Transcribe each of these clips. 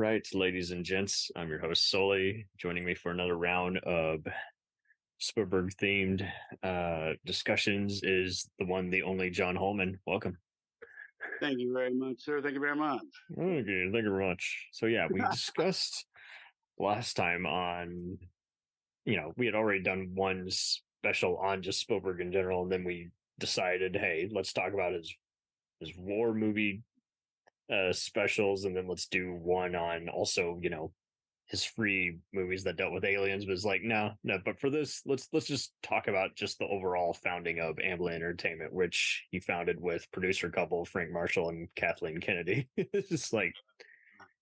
right, ladies and gents, I'm your host Sully. Joining me for another round of Spielberg themed discussions is the one, the only John Holman. Welcome. Thank you very much, sir. Thank you very much. Okay, thank you very much. So yeah, we discussed last time on, we had already done one special on just Spielberg in general, and then we decided, hey, let's talk about his war movie specials, and then let's do one on also, his free movies that dealt with aliens. Was like, no, but for this, let's just talk about just the overall founding of Amblin Entertainment, which he founded with producer couple Frank Marshall and Kathleen Kennedy. It's just like,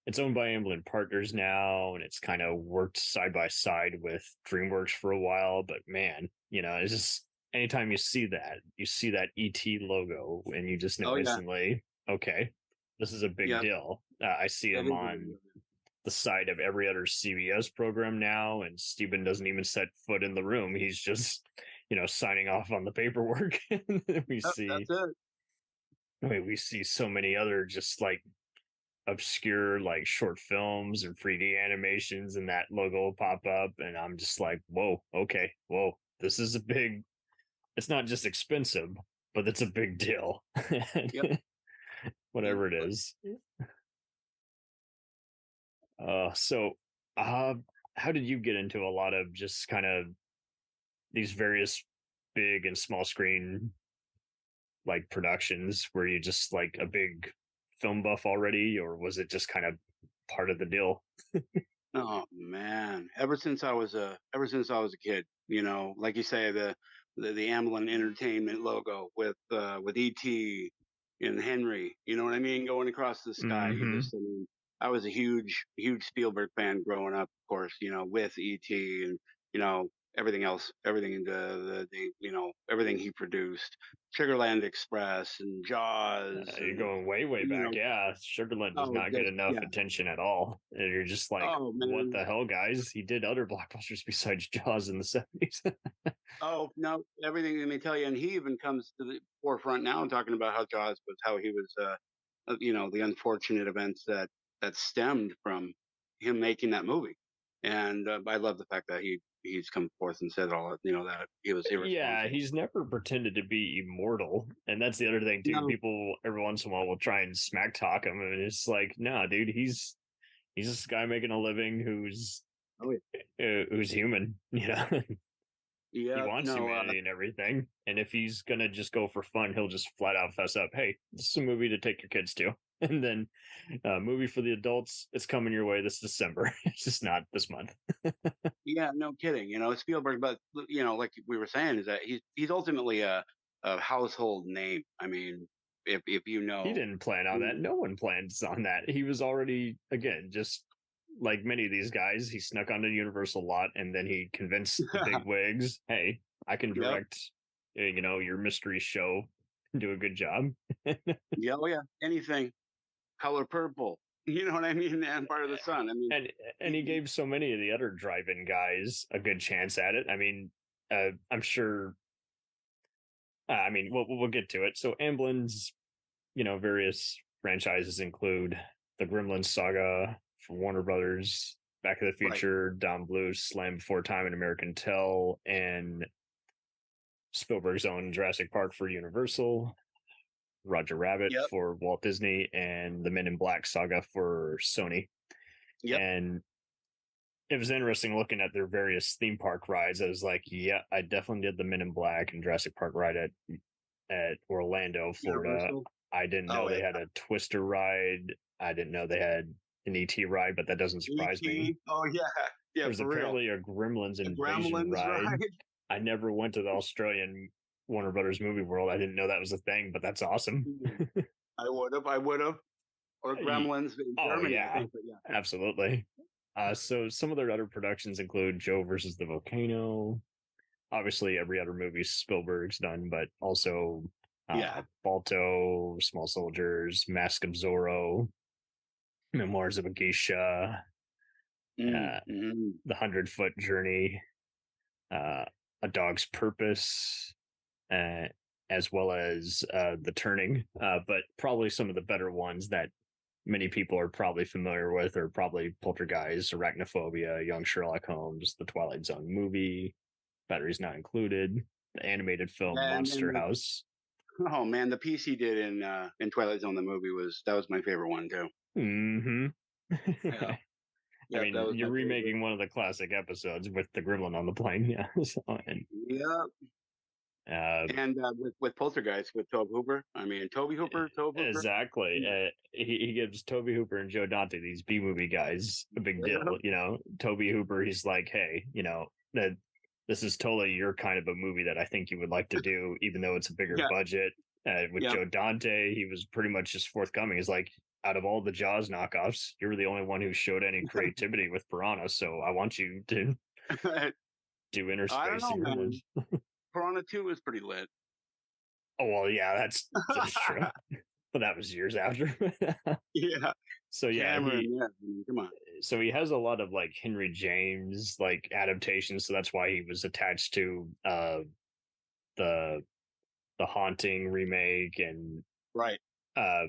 it's owned by Amblin Partners now, and it's kind of worked side by side with DreamWorks for a while. But man, it's just, anytime you see that ET logo, and you just know instantly, okay, this is a big deal. I see him on the side of every other CBS program now, and Steven doesn't even set foot in the room. He's just, signing off on the paperwork. That's it. We see so many other just like obscure like short films and 3D animations, and that logo will pop up, and I'm just like, whoa, okay, whoa, this is a big. It's not just expensive, but it's a big deal. Yep. Whatever it is. How did you get into a lot of just kind of these various big and small screen like productions? Were you just like a big film buff already, or was it just kind of part of the deal? Oh man, ever since I was a kid, like you say, the Amblin Entertainment logo with ET and Henry, you know what I mean, going across the sky. I was a huge Spielberg fan growing up, of course, with ET and everything else, everything everything he produced, Sugarland Express and Jaws. You're going way back. Yeah, Sugarland does not get enough attention at all. And you're just like, what the hell, guys? He did other blockbusters besides Jaws in the 70s. Oh no, everything. Let me tell you, and he even comes to the forefront now, talking about how Jaws was, how he was, the unfortunate events that stemmed from him making that movie. And I love the fact that he's come forth and said all that he was irresponsible. Yeah, he's never pretended to be immortal, and that's the other thing too. No. People every once in a while will try and smack talk him, and it's like, nah, dude, he's this guy making a living who's human, He wants humanity and everything. And if he's gonna just go for fun, he'll just flat out fess up, hey, this is a movie to take your kids to. And then movie for the adults, it's coming your way this December. It's just not this month. Yeah, no kidding. Spielberg, but like we were saying, is that he's ultimately a household name. I mean, if he didn't plan on that. No one plans on that. He was already, again, just like many of these guys, he snuck onto Universal a lot, and then he convinced the big wigs, hey, I can direct your mystery show, do a good job. Yeah, anything Color Purple, you know what I mean, and Part of the Sun. I mean, and he gave so many of the other drive-in guys a good chance at it. I mean, I'm sure we'll get to it. So Amblin's various franchises include the Gremlins saga for Warner Brothers, Back to the Future, right, Don Bluth, Slam Before Time, and American Tell, and Spielberg's own Jurassic Park for Universal, Roger Rabbit for Walt Disney, and the Men in Black saga for Sony. Yep. And it was interesting looking at their various theme park rides. I was like, yeah, I definitely did the Men in Black and Jurassic Park ride at Orlando, Florida. Universal? I didn't know they had a Twister ride. I didn't know they had an ET ride, but that doesn't surprise me. Oh yeah. There's apparently a Gremlins invasion ride. I never went to the Australian Warner Brothers Movie World. I didn't know that was a thing, but that's awesome. I would have. Or Gremlins in Germany, yeah, I think, absolutely. So some of their other productions include Joe versus the Volcano. Obviously, every other movie Spielberg's done, but also Balto, Small Soldiers, Mask of Zorro, Memoirs of a Geisha, The 100-Foot Journey, A Dog's Purpose, as well as The Turning. But probably some of the better ones that many people are probably familiar with, or probably Poltergeist, Arachnophobia, Young Sherlock Holmes, the Twilight Zone movie, Batteries Not Included, the animated film And Monster House. oh man, the piece he did in Twilight Zone the movie was my favorite one too. Mm-hmm. Yeah, I yeah, that mean, was you're my favorite. remaking one of the classic episodes with the gremlin on the plane, yeah. So, Yeah, uh, and with Poltergeist with Tobe Hooper. I mean, Tobe Hooper. exactly. Yeah, He gives Toby Hooper and Joe Dante, these B movie guys, a big yeah, deal. Toby Hooper, he's like, hey, that this is totally your kind of a movie that I think you would like to do, even though it's a bigger yeah, budget. With yeah. Joe Dante, he was pretty much just forthcoming. He's like, out of all the Jaws knockoffs, you're the only one who showed any creativity with Piranha, so I want you to do I don't Interspace know, and Gremlins. man. Piranha 2 is pretty lit. Oh well, yeah, that's true. But that was years after. Yeah, So yeah, Cameron. Yeah, I mean, come on. he has a lot of like Henry James like adaptations, so that's why he was attached to the Haunting remake, and Right. uh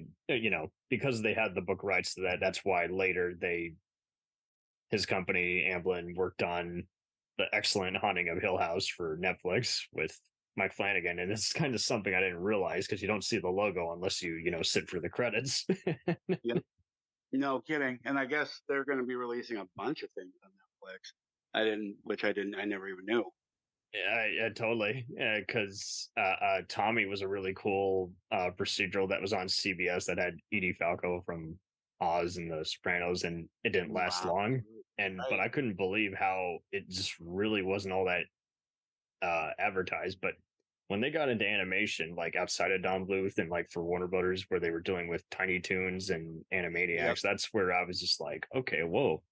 because they had the book rights to that, that's why later his company Amblin worked on the excellent Haunting of Hill House for Netflix with Mike Flanagan, and it's kind of something I didn't realize because you don't see the logo unless you sit for the credits. Yeah. No kidding. And I guess they're going to be releasing a bunch of things on Netflix. I never even knew. Yeah, totally. Because Tommy was a really cool procedural that was on CBS that had Edie Falco from Oz and The Sopranos, and it didn't last Wow. long. But Right. I couldn't believe how it just really wasn't all that advertised. But when they got into animation, like outside of Don Bluth and like for Warner Brothers, where they were dealing with Tiny Toons and Yep. Animaniacs, that's where I was just like, okay, whoa.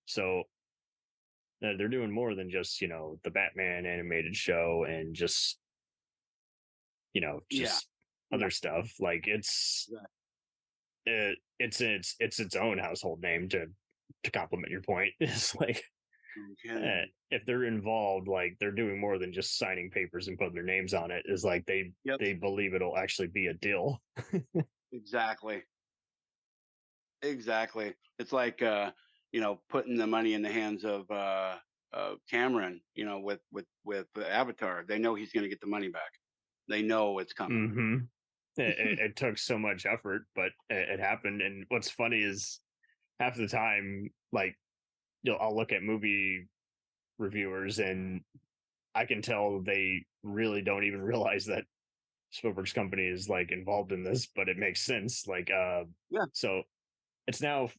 So they're doing more than just the Batman animated show and just Yeah. just Yeah. other stuff. Like Yeah. it's its own household name to complement your point. It's like No kidding. if they're involved, like they're doing more than just signing papers and putting their names on it. Is like Yep. they believe it'll actually be a deal. Exactly. Exactly. It's like putting the money in the hands of Cameron, with Avatar. They know he's going to get the money back. They know it's coming. Hmm. It took so much effort, but it happened. And what's funny is half the time, like I'll look at movie reviewers and I can tell they really don't even realize that Spielberg's company is like involved in this, but it makes sense. Like, Yeah. so it's now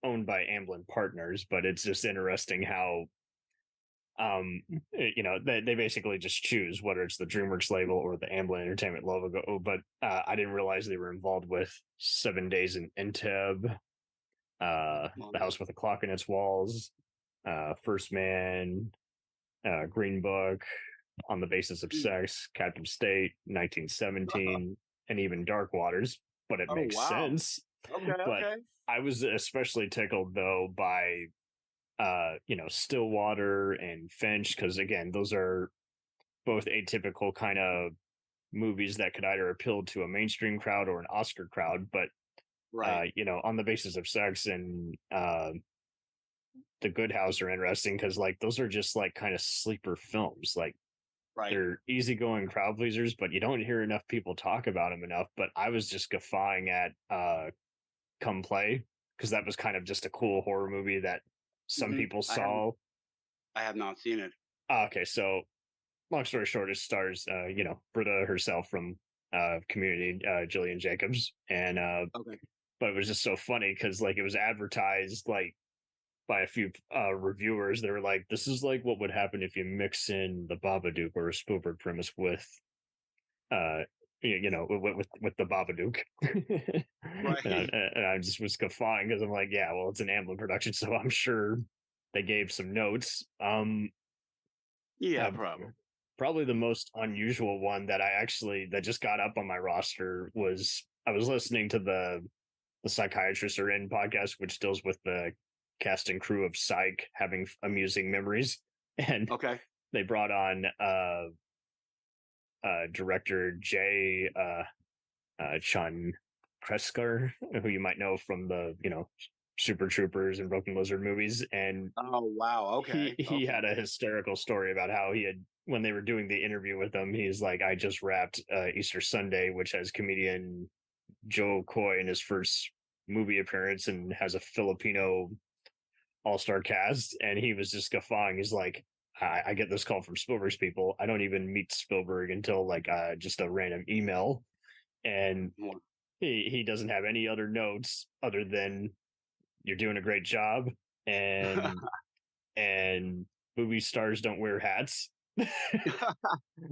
owned by Amblin Partners, but it's just interesting how, they basically just choose whether it's the DreamWorks label or the Amblin Entertainment logo. But I didn't realize they were involved with 7 Days in Entebbe, Well, The House with a Clock in Its Walls, First Man, Green Book, On the Basis of hmm. Sex, Captive State, 1917, and even Dark Waters. But it Oh makes wow. sense. Okay. But Okay. I was especially tickled though by Stillwater and Finch, because again, those are both atypical kind of movies that could either appeal to a mainstream crowd or an Oscar crowd. But Right. On the Basis of Sex and The Good House are interesting because like those are just like kind of sleeper films. Like Right. they're easygoing crowd pleasers, but you don't hear enough people talk about them enough. But I was just guffawing at Come Play, because that was kind of just a cool horror movie that some Hmm. people I haven't. saw. I have not seen it. Okay, so long story short, it stars Britta herself from Community, Jillian Jacobs, and Okay. but it was just so funny because like it was advertised like by a few reviewers that were like, this is like what would happen if you mix in the Babadook or a Spielberg premise with uh with the Babadook. Right. And I just was guffawing because I'm like, yeah, well, it's an Amblin production, so I'm sure they gave some notes. Yeah. Uh, Probably. Probably the most unusual one that just got up on my roster was I was listening to the Psychiatrists Are In podcast, which deals with the cast and crew of Psych having amusing memories, and Okay. they brought on director Jay Chun. Kresker, who you might know from the Super Troopers and Broken Lizard movies, and Oh wow. he Okay. he Okay. had a hysterical story about how he had, when they were doing the interview with him, he's like, I just wrapped Easter Sunday, which has comedian Joe Coy in his first movie appearance and has a Filipino all-star cast, and he was just guffawing. He's like, I get this call from Spielberg's people. I don't even meet Spielberg until like just a random email, and Well, he doesn't have any other notes other than you're doing a great job, and and movie stars don't wear hats.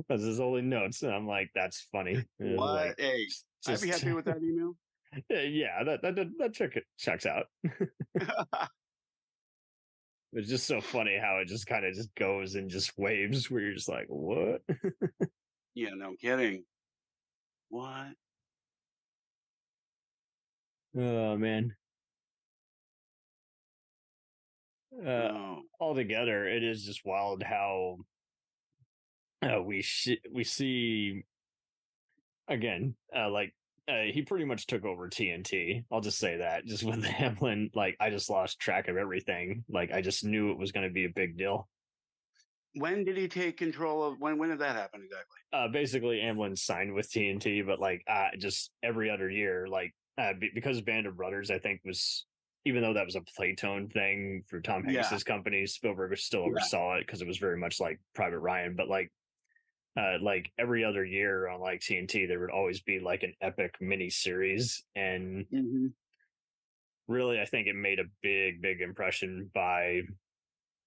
That's his only notes, and I'm like, that's funny. what? Like, Hey, I'd be just happy with that email. yeah, that checks out. It's just so funny how it just kind of just goes and just waves where you're just like, what? Yeah, no kidding. What? Oh man. Uh Oh, Altogether, it is just wild how we see again, like he pretty much took over TNT. I'll just say that. Just with Hamlin, like I just lost track of everything. Like I just knew it was going to be a big deal. when did he take control of? When did that happen exactly? Basically Amblin signed with TNT, but like just every other year, like because Band of Brothers, I think was, even though that was a Playtone thing for Tom Yeah, Hanks's company, Spielberg still yeah. oversaw it because it was very much like Private Ryan. But like every other year on like TNT, there would always be like an epic mini series, and Hmm. really, I think it made a big impression by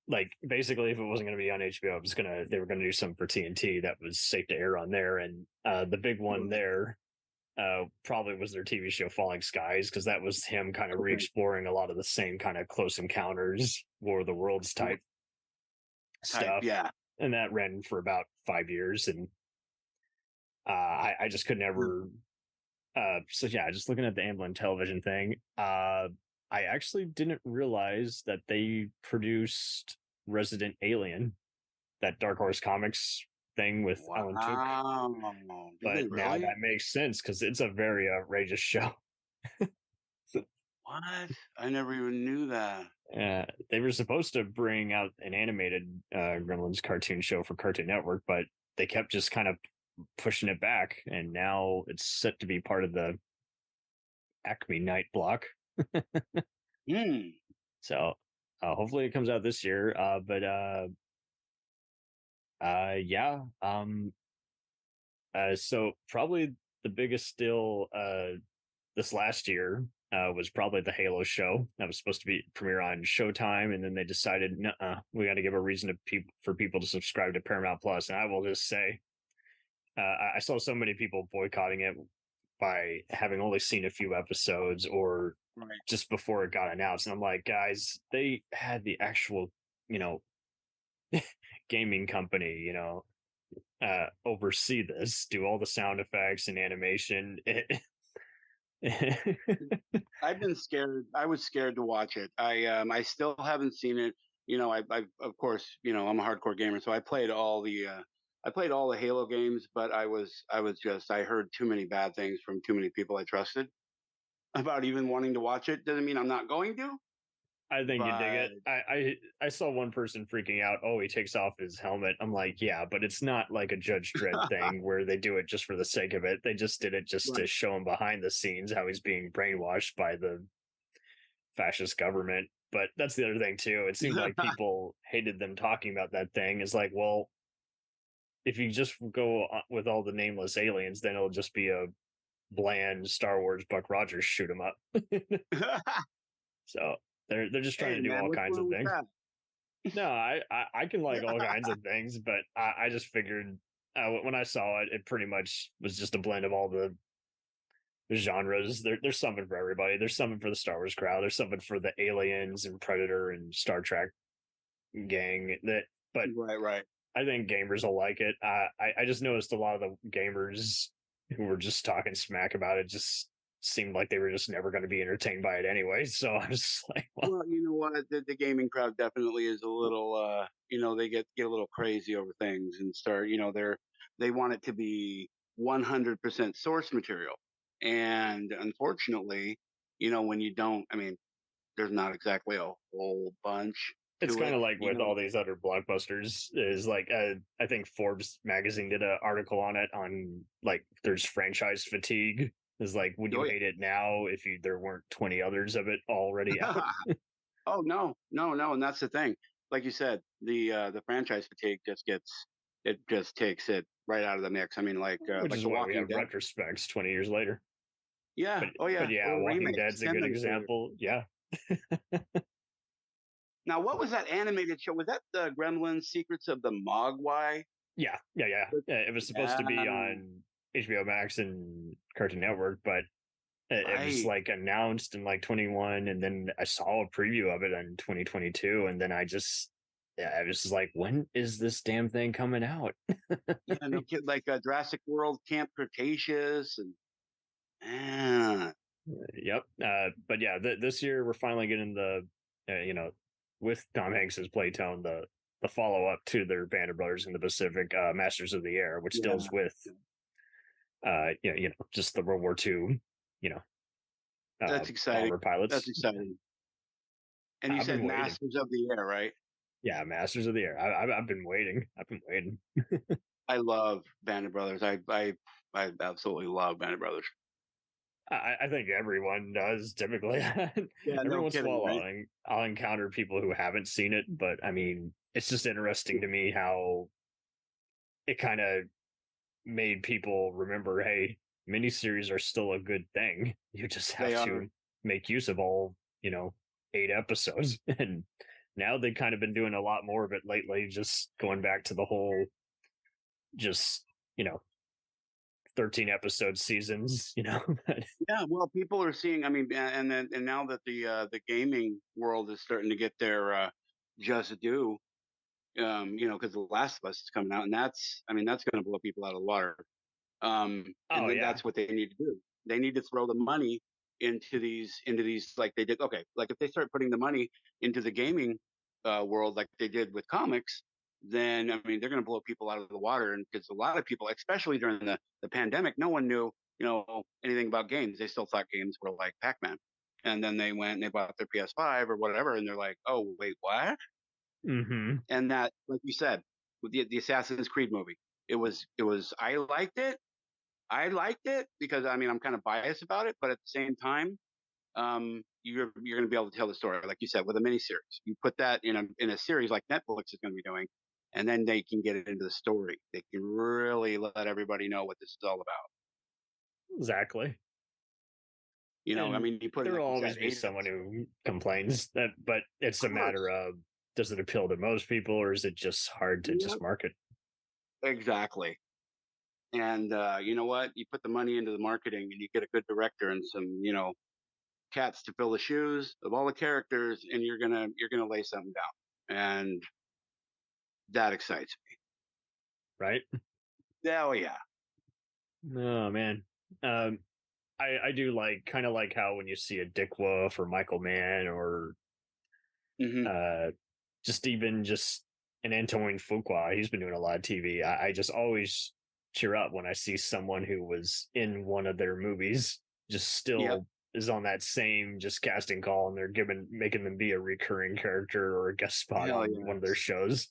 like basically if it wasn't going to be on HBO, they were going to do something for TNT that was safe to air on there, and the big one Right. there probably was their TV show Falling Skies, because that was him kind of Okay. re-exploring a lot of the same kind of Close Encounters, War of the Worlds R- type Type. stuff, Yeah. and that ran for about 5 years, and I just could Mm. never. So yeah, just looking at the Amblin television thing, I actually didn't realize that they produced Resident Alien, that Dark Horse Comics thing with Alan Tudyk. Wow. Did But they now really? that makes sense because it's a very outrageous show. What? I never even knew that. They were supposed to bring out an animated Gremlins cartoon show for Cartoon Network, but they kept just kind of pushing it back, and now it's set to be part of the Acme Night block. Hmm. So hopefully it comes out this year. But yeah. So probably the biggest still this last year was probably the Halo show that was supposed to be premiere on Showtime, and then they decided, we got to give a reason for people to subscribe to Paramount Plus. And I will just say, I saw so many people boycotting it by having only seen a few episodes or Right. just before it got announced. And I'm like, guys, they had the actual, you know, gaming company, oversee this, do all the sound effects and animation. I've been scared. I was scared to watch it. I still haven't seen it. I of course, I'm a hardcore gamer, so I played all the Halo games, but I heard too many bad things from too many people I trusted about even wanting to watch it. Doesn't mean I'm not going to, I think you dig but it. I saw one person freaking out. Oh, he takes off his helmet. I'm like, yeah, but it's not like a Judge Dredd thing where they do it just for the sake of it. They just did it just to right. show him behind the scenes how he's being brainwashed by the fascist government. But that's the other thing too. It seemed like people hated them talking about that thing. It's like, well, if you just go with all the nameless aliens, then it'll just be a bland Star Wars Buck Rogers shoot 'em up. So they're just trying Hey to do man, all what's kinds of wrong with things. that? No, I can like all kinds of things, but I just figured when I saw it, it pretty much was just a blend of all the genres. There's something for everybody. There's something for the Star Wars crowd. There's something for the Aliens and Predator and Star Trek gang. But Right, right. I think gamers will like it. I just noticed a lot of the gamers who were just talking smack about it just seemed like they were just never going to be entertained by it anyway. So I was just like, well, Well, you know what? The gaming crowd definitely is a little, they get a little crazy over things and start, they want it to be 100% source material. And unfortunately, you know, when you don't, I mean, there's not exactly a whole bunch It's to kind it, of like you with know. all these other blockbusters is like I think Forbes magazine did an article on it on like there's franchise fatigue. Is like, would you Oh hate it now if there weren't 20 others of it already out? yeah. Oh no, no, no, and that's the thing. Like you said, the franchise fatigue just gets it just takes it right out of the mix. I mean, Which like is The why we Walking have Dead. retrospects 20 years later. Yeah. Oh But yeah. yeah, Or Walking remakes, Dead's a send good them to. example. Yeah. Now, what was that animated show? Was that the Gremlins Secrets of the Mogwai? Yeah. It was supposed Yeah, to be on HBO Max and Cartoon Network, but it was right. like announced in like 21, and then I saw a preview of it in 2022, and then yeah, I was just like, when is this damn thing coming out? Yeah, no kid, like Jurassic World, Camp Cretaceous, and man, Yep. But yeah, this year we're finally getting with Tom Hanks's Playtone, the follow up to their Band of Brothers in the Pacific, Masters of the Air, which yeah, deals with just the World War II, you know, that's exciting. bomber That's pilots. exciting. And you I've said been waiting. Masters of the Air, right? Yeah, Masters of the Air. I've been waiting. I've been waiting. I love Band of Brothers. I absolutely love Band of Brothers. I think everyone does typically. Yeah, Every no once in a kidding, while, right? I'll encounter people who haven't seen it, but I mean, it's just interesting to me how it kind of made people remember, hey, miniseries are still a good thing. You just They have are. to make use of all, 8 episodes. And now they've kind of been doing a lot more of it lately, just going back to the whole, just, you know, 13 episode seasons, Yeah, well, people are seeing. I mean, and now that the gaming world is starting to get their just due, you know, because The Last of Us is coming out, and that's, I mean, that's going to blow people out of the water. And Oh, then yeah. that's what they need to do. They need to throw the money into these like they did. Okay, like if they start putting the money into the gaming world like they did with comics, then I mean they're going to blow people out of the water. And because a lot of people, especially during the pandemic, no one knew, you know, anything about games. They still thought games were like Pac-Man. And then they went and they bought their PS5 or whatever, and they're like, "Oh, wait, what?" Hmm. And that, like you said, with the Assassin's Creed movie, it was. I liked it because I mean I'm kind of biased about it, but at the same time, you're going to be able to tell the story, like you said, with a miniseries. You put that in a series like Netflix is going to be doing, and then they can get it into the story. They can really let everybody know what this is all about. Exactly. You know, I And mean, you put in there like will you said, always be 8 episodes. someone who complains that, but it's a Of matter course. of, does it appeal to most people, or is it just hard to just Yep. market? Exactly. And you know what? You put the money into the marketing, and you get a good director and some, you know, cats to fill the shoes of all the characters, and you're gonna lay something down, and that excites me. Right? Oh yeah. Oh man. Um, I do like, kind of like how when you see a Dick Wolf or Michael Mann or Hmm. uh just an Antoine Fuqua, he's been doing a lot of TV. I just always cheer up when I see someone who was in one of their movies just Yep. still is on that same just casting call, and they're making them be a recurring character or a guest spot Hell on one of their yes. shows.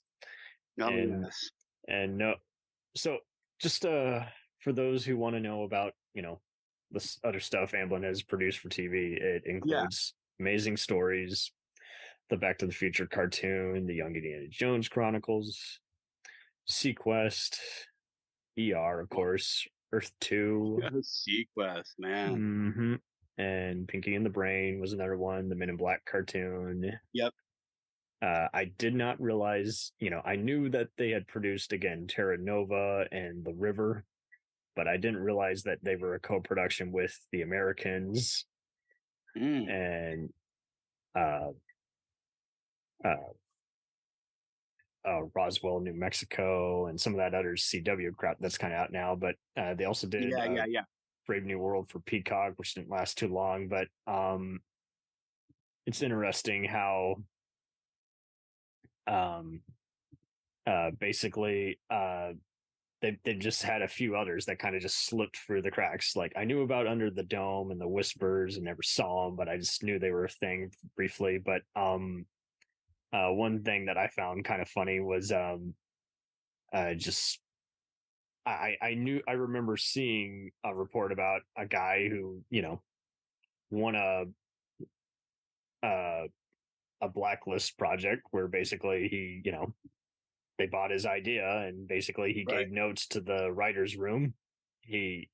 Oh And yes. no, so just for those who want to know about, this other stuff Amblin has produced for TV, it Yeah. includes Amazing Stories, the Back to the Future cartoon, the Young Indiana Jones Chronicles, Sequest, ER, of course, Earth 2, Sequest, man. mm-hmm, and Pinky and the Brain was another one, the Men in Black cartoon. Yep. I did not realize, I knew that they had produced, again, Terra Nova and The River, but I didn't realize that they were a co production with The Americans Mm. and uh, uh, Roswell, New Mexico, and some of that other CW crap that's kind of out now. But they also did Yeah. Yeah. Yeah. Brave New World for Peacock, which didn't last too long. But it's interesting how um, basically they just had a few others that kind of just slipped through the cracks. Like I knew about Under the Dome and the Whispers and never saw them, but I just knew they were a thing briefly. But one thing that I found kind of funny was just I remember seeing a report about a guy who, you know, won a blacklist project where basically he, you know, they bought his idea and basically he gave notes to the writer's room. He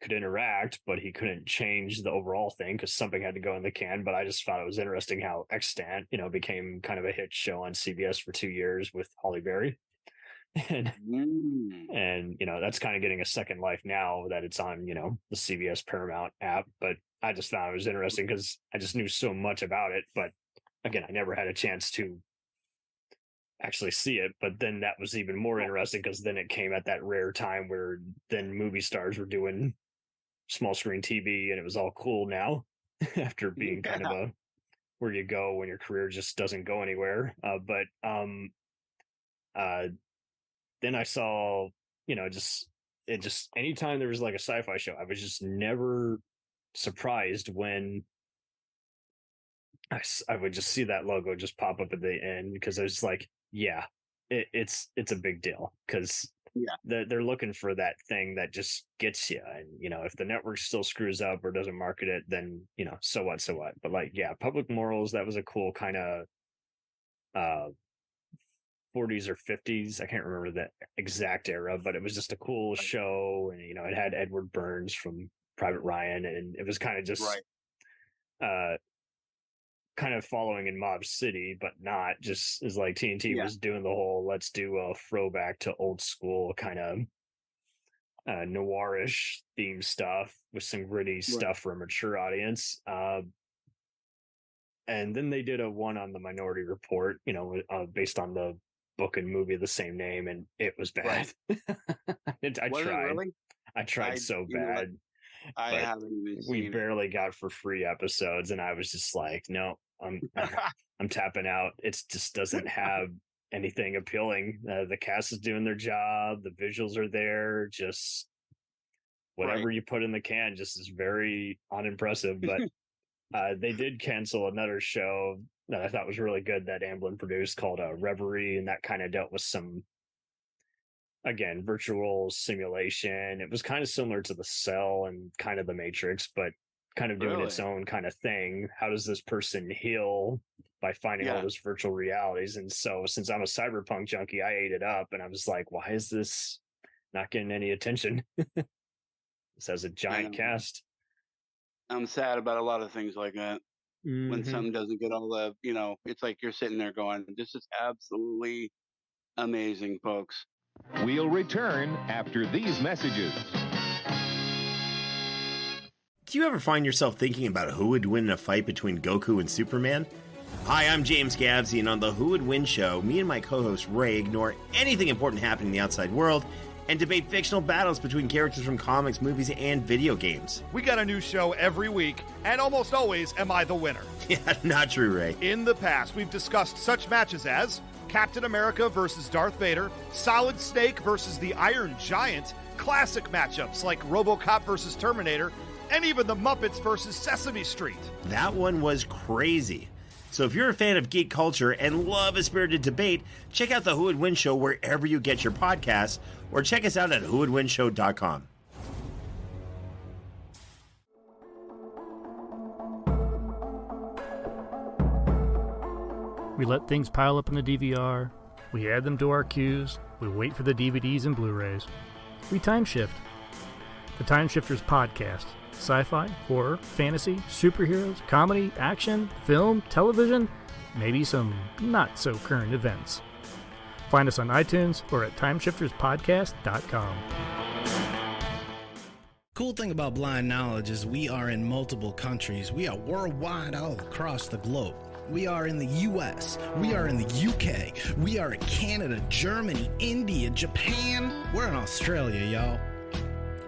could interact, but he couldn't change the overall thing because something had to go in the can. But I just thought it was interesting how Extant, you know, became kind of a hit show on CBS for 2 years with Holly Berry. And you know, that's kind of getting a second life now that it's on, you know, the CBS Paramount app. But I just thought it was interesting because I just knew so much about it. But again, I never had a chance to actually see it. But then that was even more interesting because then it came at that rare time where then movie stars were doing small screen TV and it was all cool now after being kind of a where you go when your career just doesn't go anywhere. Then I saw, you know, just anytime there was like a sci-fi show, I was just never surprised when I would just see that logo just pop up at the end because I was like, yeah, it's a big deal because they're looking for that thing that just gets you. And, you know, if the network still screws up or doesn't market it, then, you know, so what? But like, yeah, Public Morals, that was a cool kind of 40s or 50s. I can't remember the exact era, but it was just a cool show. And, you know, it had Edward Burns from Private Ryan. And it was kind of just kind of following in Mob City, but not just as like TNT was doing the whole let's do a throwback to old school kind of noirish theme stuff with some gritty stuff for a mature audience. And then they did a one on the Minority Report, you know, based on the book and movie of the same name, and it was bad. I tried so bad. I haven't even seen we barely got for free episodes, and I was just like, no, I'm tapping out. It just doesn't have anything appealing. The cast is doing their job. The visuals are there. Just whatever you put in the can just is very unimpressive. But they did cancel another show that I thought was really good that Amblin produced called Reverie, and that kind of dealt with some, again, virtual simulation. It was kind of similar to The Cell and kind of The Matrix, but kind of doing its own kind of thing. How does this person heal by finding all those virtual realities? And so since I'm a cyberpunk junkie, I ate it up and I was like, why is this not getting any attention? This has a giant cast. I'm sad about a lot of things like that. When something doesn't get all the, you know, it's like you're sitting there going, this is absolutely amazing, folks. We'll return after these messages. Do you ever find yourself thinking about who would win in a fight between Goku and Superman? Hi, I'm James Gabsy, and on the Who Would Win show, me and my co-host Ray ignore anything important happening in the outside world and debate fictional battles between characters from comics, movies, and video games. We got a new show every week, and almost always am I the winner. Yeah, not true, Ray. In the past, we've discussed such matches as Captain America versus Darth Vader, Solid Snake versus the Iron Giant, classic matchups like RoboCop versus Terminator, and even the Muppets versus Sesame Street. That one was crazy. So if you're a fan of geek culture and love a spirited debate, check out the Who Would Win show wherever you get your podcasts, or check us out at whowouldwinshow.com. We let things pile up in the DVR, we add them to our queues, we wait for the DVDs and Blu-rays. We time shift. The Time Shifters Podcast. Sci-fi, horror, fantasy, superheroes, comedy, action, film, television, maybe some not-so-current events. Find us on iTunes or at timeshifterspodcast.com. Cool thing about Blind Knowledge is we are in multiple countries. We are worldwide all across the globe. We are in the US, we are in the UK, we are in Canada, Germany, India, Japan. We're in Australia, y'all.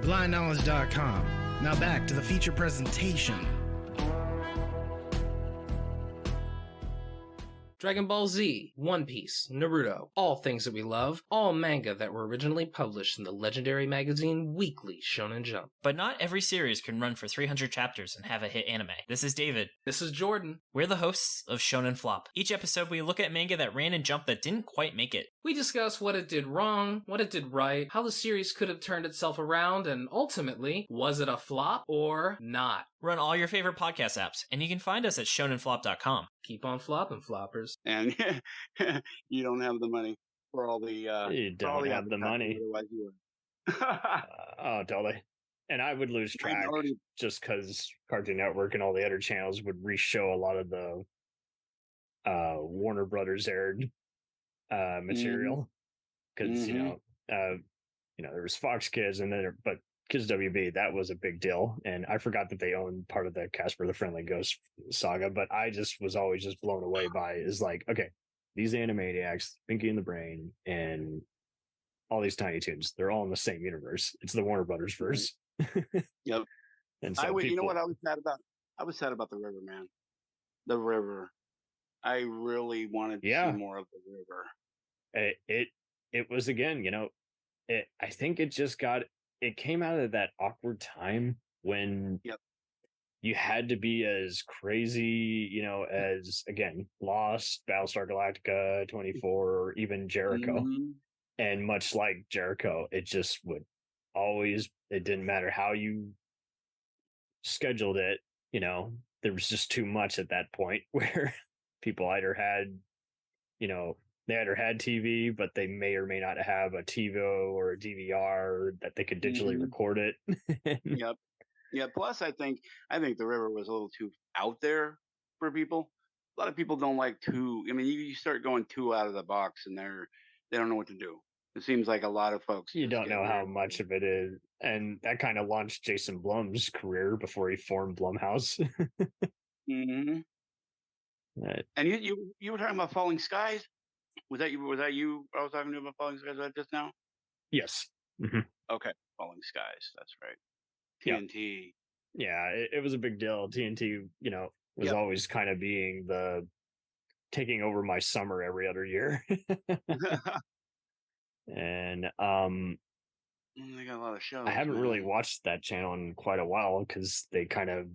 BlindKnowledge.com. Now back to the feature presentation. Dragon Ball Z, One Piece, Naruto, all things that we love, all manga that were originally published in the legendary magazine Weekly Shonen Jump. But not every series can run for 300 chapters and have a hit anime. This is David. This is Jordan. We're the hosts of Shonen Flop. Each episode we look at manga that ran in Jump that didn't quite make it. We discuss what it did wrong, what it did right, how the series could have turned itself around, and ultimately, was it a flop or not? We're on all your favorite podcast apps, and you can find us at shonenflop.com. Keep on flopping, floppers. And you don't have the money for all the you don't have the money. Otherwise you would. Oh, totally. And I would lose track just because Cartoon Network and all the other channels would re-show a lot of the Warner Brothers aired material, because there was Fox Kids, and then but Kids WB, that was a big deal, and I forgot that they owned part of the Casper the Friendly Ghost saga. But I just was always just blown away by is like, okay, these Animaniacs, Pinky and the Brain, and all these Tiny Toons, they're all in the same universe. It's the Warner Brothers verse. Yep. And so you know what I was sad about? I was sad about the river, man. The river. I really wanted to see more of the river. It was, again, I think it came out of that awkward time when you had to be as crazy, as, again, Lost, Battlestar Galactica, 24, or even Jericho. Mm-hmm. And much like Jericho, it just would always, it didn't matter how you scheduled it, there was just too much at that point where people either had, they either had TV, but they may or may not have a TiVo or a DVR that they could digitally record it. Yep. Yeah. Plus, I think the river was a little too out there for people. A lot of people don't like too. I mean, you start going too out of the box, and they don't know what to do. It seems like a lot of folks. You don't know how much of it is, and that kind of launched Jason Blum's career before he formed Blumhouse. Mm-hmm. Right. And you were talking about Falling Skies. Was that you? I was talking to you about Falling Skies just now. Yes. Mm-hmm. Okay, Falling Skies. That's right. TNT. Yeah, it was a big deal. TNT, was always kind of being the taking over my summer every other year. And they got a lot of shows. I haven't really watched that channel in quite a while because they kind of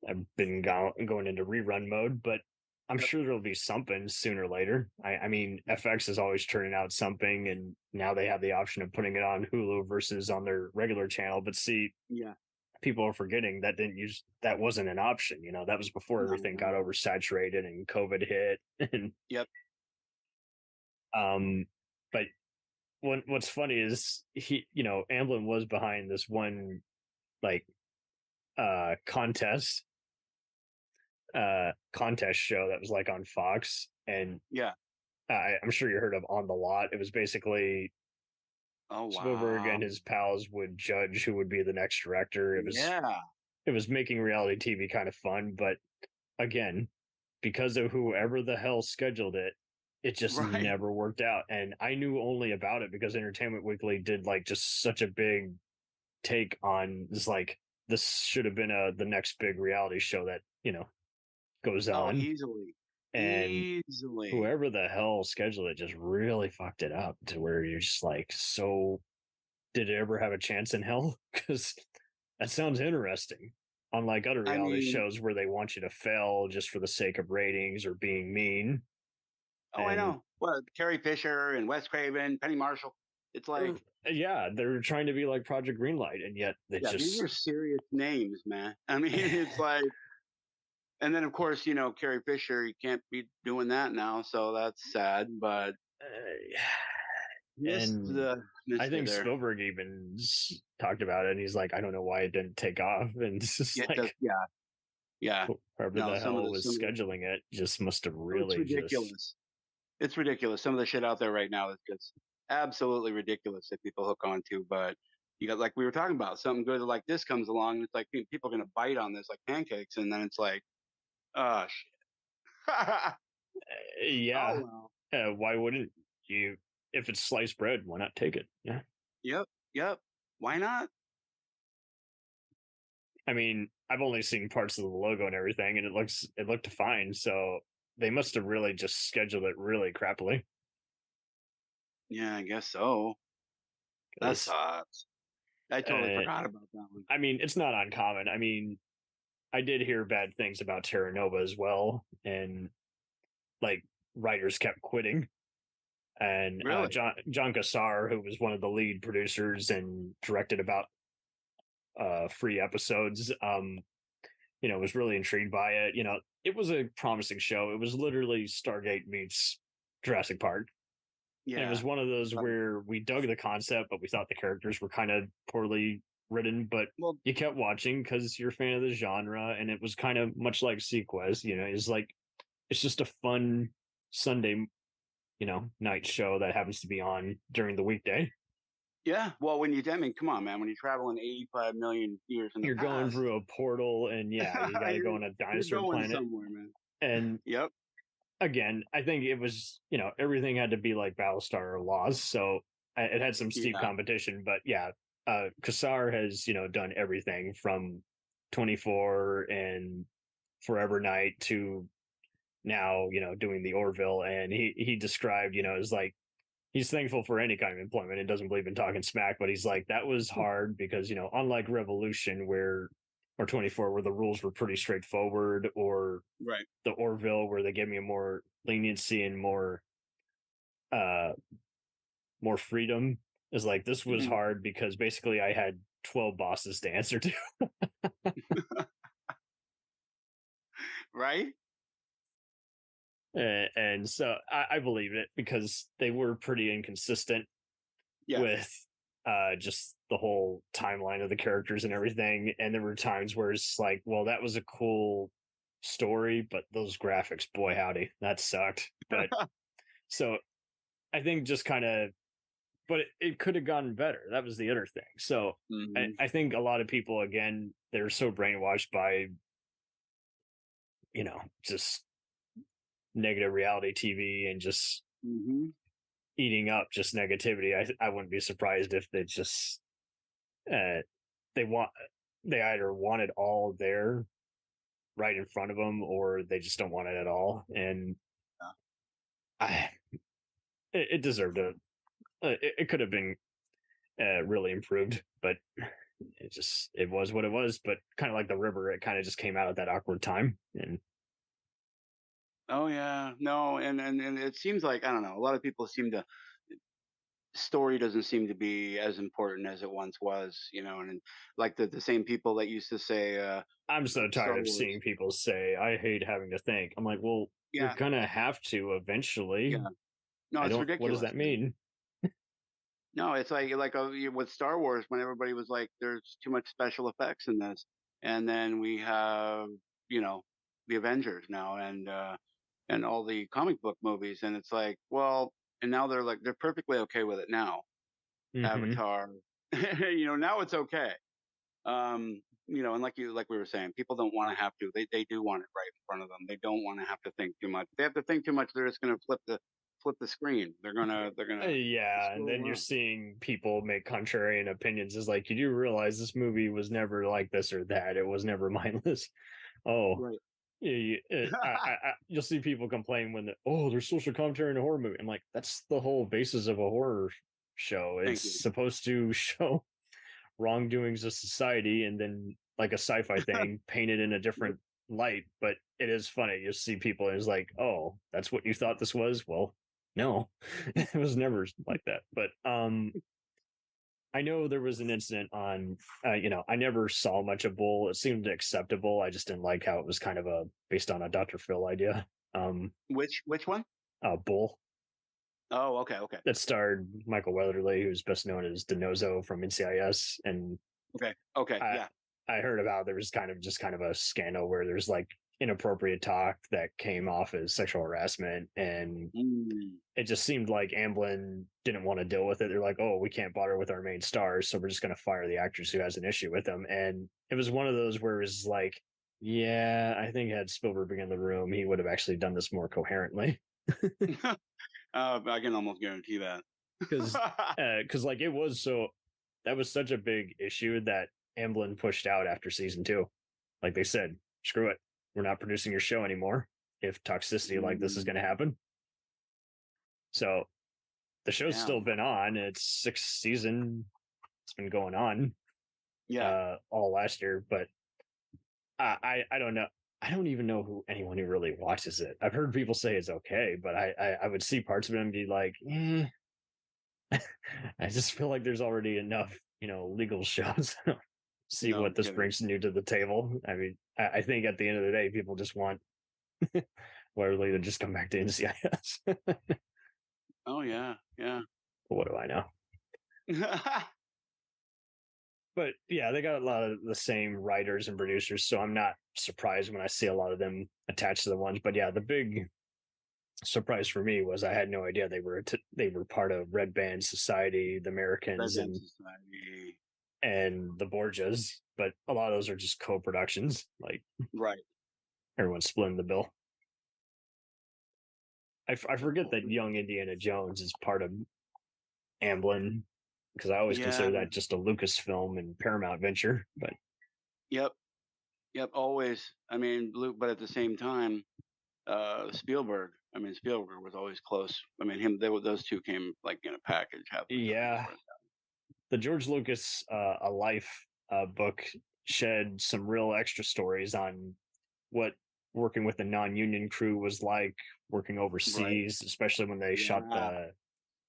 have been going into rerun mode, but I'm sure there'll be something sooner or later. I mean, FX is always turning out something, and now they have the option of putting it on Hulu versus on their regular channel. But see, people are forgetting that wasn't an option. That was before everything got oversaturated and COVID hit. And but what's funny is Amblin was behind this one contest show that was like on Fox, and I'm sure you heard of On the Lot. It was basically Spielberg and his pals would judge who would be the next director. It was making reality TV kind of fun, but again, because of whoever the hell scheduled it, it just never worked out. And I knew only about it because Entertainment Weekly did just such a big take on this should have been the next big reality show that goes on easily. And whoever the hell scheduled it just really fucked it up to where you're just so did it ever have a chance in hell? Because that sounds interesting. Unlike other reality shows where they want you to fail just for the sake of ratings or being mean. I know. Well, Carrie Fisher and Wes Craven, Penny Marshall. It's they're trying to be like Project Greenlight, and yet these are serious names, man. I mean, it's and then of course, Carrie Fisher, you can't be doing that now, so that's sad. But I think Spielberg even talked about it, and he's like, I don't know why it didn't take off, and it's just whoever the hell was scheduling it just must have really it's ridiculous. It's ridiculous. Some of the shit out there right now is just absolutely ridiculous that people hook onto. But you got, like we were talking about, something good like this comes along, and it's like people are going to bite on this like pancakes, and then it's like, oh shit. Why wouldn't you? If it's sliced bread, why not take it? Yeah. Yep. Why not? I mean, I've only seen parts of the logo and everything, and it looked fine. So they must have really just scheduled it really crappily. Yeah, I guess so. That 'Cause, sucks. I totally forgot about that one. I mean, it's not uncommon. I mean, I did hear bad things about Terra Nova as well, and like writers kept quitting. And Really? John Cassar, who was one of the lead producers and directed about 3 episodes, was really intrigued by it. It was a promising show. It was literally Stargate meets Jurassic Park. And it Yeah. was one of those Right. where we dug the concept, but we thought the characters were kind of poorly written. But Well, you kept watching because you're a fan of the genre, and it was kind of much like Sequest. It's just a fun Sunday, night show that happens to be on during the weekday. yeah. Well, I mean, come on, man. When you're traveling 85 million years in the You're going past, through a portal, and yeah, you got to go on a you're dinosaur going planet. somewhere, man. And Yep. again, I think it was, everything had to be like Battlestar or Laws, so it had some steep Yeah. competition. But yeah, Kassar has, done everything from 24 and Forever Night to now, doing the Orville. And he described, as like, he's thankful for any kind of employment and doesn't believe in talking smack, but he's like, that was hard because, unlike Revolution or 24, where the rules were pretty straightforward, or Right. the Orville, where they gave me a more leniency and more freedom, is like, this was hard because basically I had 12 bosses to answer to. Right. And so I believe it because they were pretty inconsistent with just the whole timeline of the characters and everything. And there were times where it's like, well, that was a cool story, but those graphics, boy howdy, that sucked. But so I think just kind of, but it could have gotten better. That was the other thing. So I think a lot of people, again, they're so brainwashed by, just negative reality TV and just eating up just negativity. I wouldn't be surprised if they just they either want it all there right in front of them, or they just don't want it at all. And it deserved it could have been really improved, but it was what it was. But kind of like The River, it kind of just came out at that awkward time. And Oh yeah. No, and it seems like, I don't know, a lot of people seem to, story doesn't seem to be as important as it once was, and like the same people that used to say I'm so Star tired of Wars. seeing people say, I hate having to think. I'm like, well, Yeah. you're gonna have to eventually. Yeah. No, it's ridiculous. What does that mean? No, it's like with Star Wars, when everybody was like, "There's too much special effects in this," and then we have, the Avengers now, and all the comic book movies, and it's like, well, and now they're perfectly okay with it now. Mhm. Avatar, now it's okay. And like we were saying, people don't want to have to. They do want it right in front of them. They don't want to have to think too much. If they have to think too much, they're just going to flip the screen. They're gonna Yeah, and then you're seeing people make contrarian opinions. Is like, you do realize this movie was never like this or that. It was never mindless. Oh, right. You'll see people complain when there's social commentary in a horror movie. I'm like, that's the whole basis of a horror show. It's supposed to show wrongdoings of society, and then like a sci-fi thing painted in a different light. But it is funny. You see people, and it's like, oh, that's what you thought this was? Well, no, it was never like that. But I know there was an incident on, I never saw much of Bull. It seemed acceptable. I just didn't like how it was kind of based on a Dr. Phil idea. Which one? Bull. Oh, okay. That starred Michael Weatherly, who's best known as DeNozo from NCIS. And okay, yeah. I heard about there was kind of a scandal where there's like inappropriate talk that came off as sexual harassment, and it just seemed like Amblin didn't want to deal with it. They're like, oh, we can't bother with our main stars, so we're just going to fire the actress who has an issue with them. And it was one of those where it was like, yeah, I think had Spielberg been in the room, he would have actually done this more coherently. I can almost guarantee that. Because like that was such a big issue that Amblin pushed out after season 2. Like they said, screw it, we're not producing your show anymore. if toxicity like this is going to happen. So the show's still been on. It's 6th season. It's been going on. Yeah. All last year, but I don't know. I don't even know anyone who really watches it. I've heard people say it's okay, but I would see parts of it and be like, I just feel like there's already enough, legal shows. See what this brings new to the table. I mean, I think at the end of the day, people just want Waverly to just come back to NCIS. Oh yeah, yeah. What do I know? But yeah, they got a lot of the same writers and producers, so I'm not surprised when I see a lot of them attached to the ones. But yeah, the big surprise for me was I had no idea they were part of Red Band Society, the Americans, and the Borgias. But a lot of those are just co-productions, like right. Everyone's splitting the bill. I forget that Young Indiana Jones is part of Amblin, because I always consider that just a Lucasfilm and Paramount venture. But yep, always. I mean, but at the same time, Spielberg. I mean, Spielberg was always close. I mean, those two came like in a package. Yeah, the George Lucas A Life book shed some real extra stories on what working with the non-union crew was like, working overseas, especially when they shot the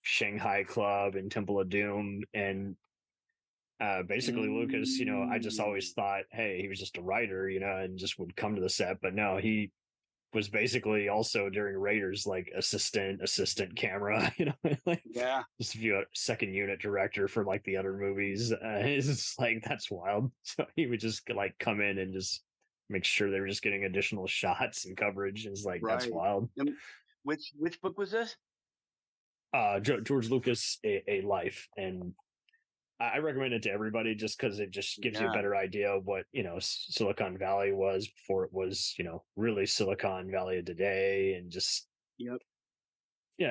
Shanghai Club and Temple of Doom. And basically Lucas, I just always thought, hey, he was just a writer, and just would come to the set. But no, he was basically also during Raiders like assistant camera, like just a second unit director for like the other movies. It's just like, that's wild. So he would just like come in and just make sure they were just getting additional shots and coverage. And it's like, that's wild. And which book was this? George Lucas A Life, and I recommend it to everybody just because it just gives you a better idea of what Silicon Valley was before it was really Silicon Valley of today. And just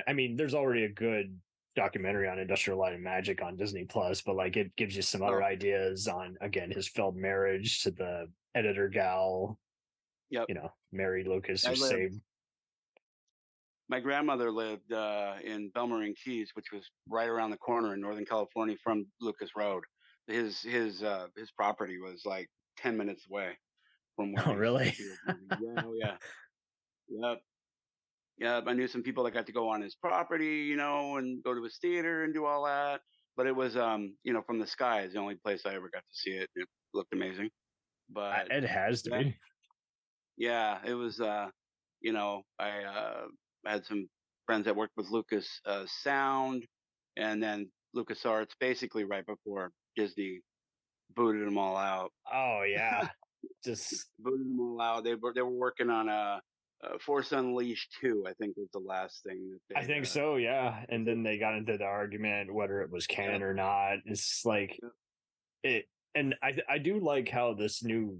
I mean, there's already a good documentary on Industrial Light and Magic on Disney Plus, but like it gives you some other ideas on, again, his failed marriage to the editor gal, Mary Lucas, who saved. My grandmother lived in Belmarine Keys, which was right around the corner in Northern California from Lucas Road. His property was like 10 minutes away from where. Oh, really? Yep. I knew some people that got to go on his property, and go to his theater and do all that. But it was, from the sky is the only place I ever got to see it. It looked amazing. But it has to be. Yeah, it was. I had some friends that worked with Lucas Sound, and then LucasArts, basically right before Disney booted them all out. Oh yeah, just booted them all out. They were working on Force Unleashed 2, I think was the last thing that they, I think so, yeah. And then they got into the argument whether it was canon or not. It's like it, and I do like how this new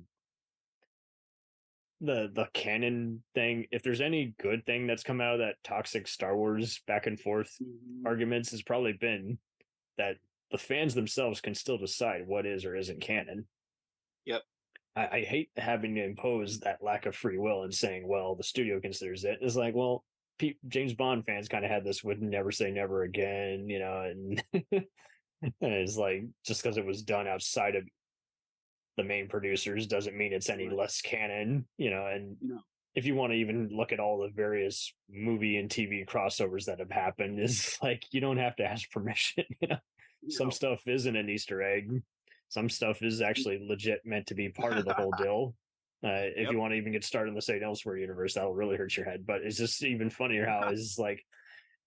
the canon thing, if there's any good thing that's come out of that toxic Star Wars back and forth arguments, has probably been that the fans themselves can still decide what is or isn't canon. Yep. I hate having to impose that lack of free will and saying, well, the studio considers it. It's like, well, James Bond fans kind of had this with Never Say Never Again, and and it's like, just because it was done outside of the main producers doesn't mean it's any less canon, and if you want to even look at all the various movie and TV crossovers that have happened, is like, you don't have to ask permission. Some stuff isn't an Easter egg. Some stuff is actually legit meant to be part of the whole deal. If you want to even get started in the St. Elsewhere universe, that'll really hurt your head. But it's just even funnier how it's like,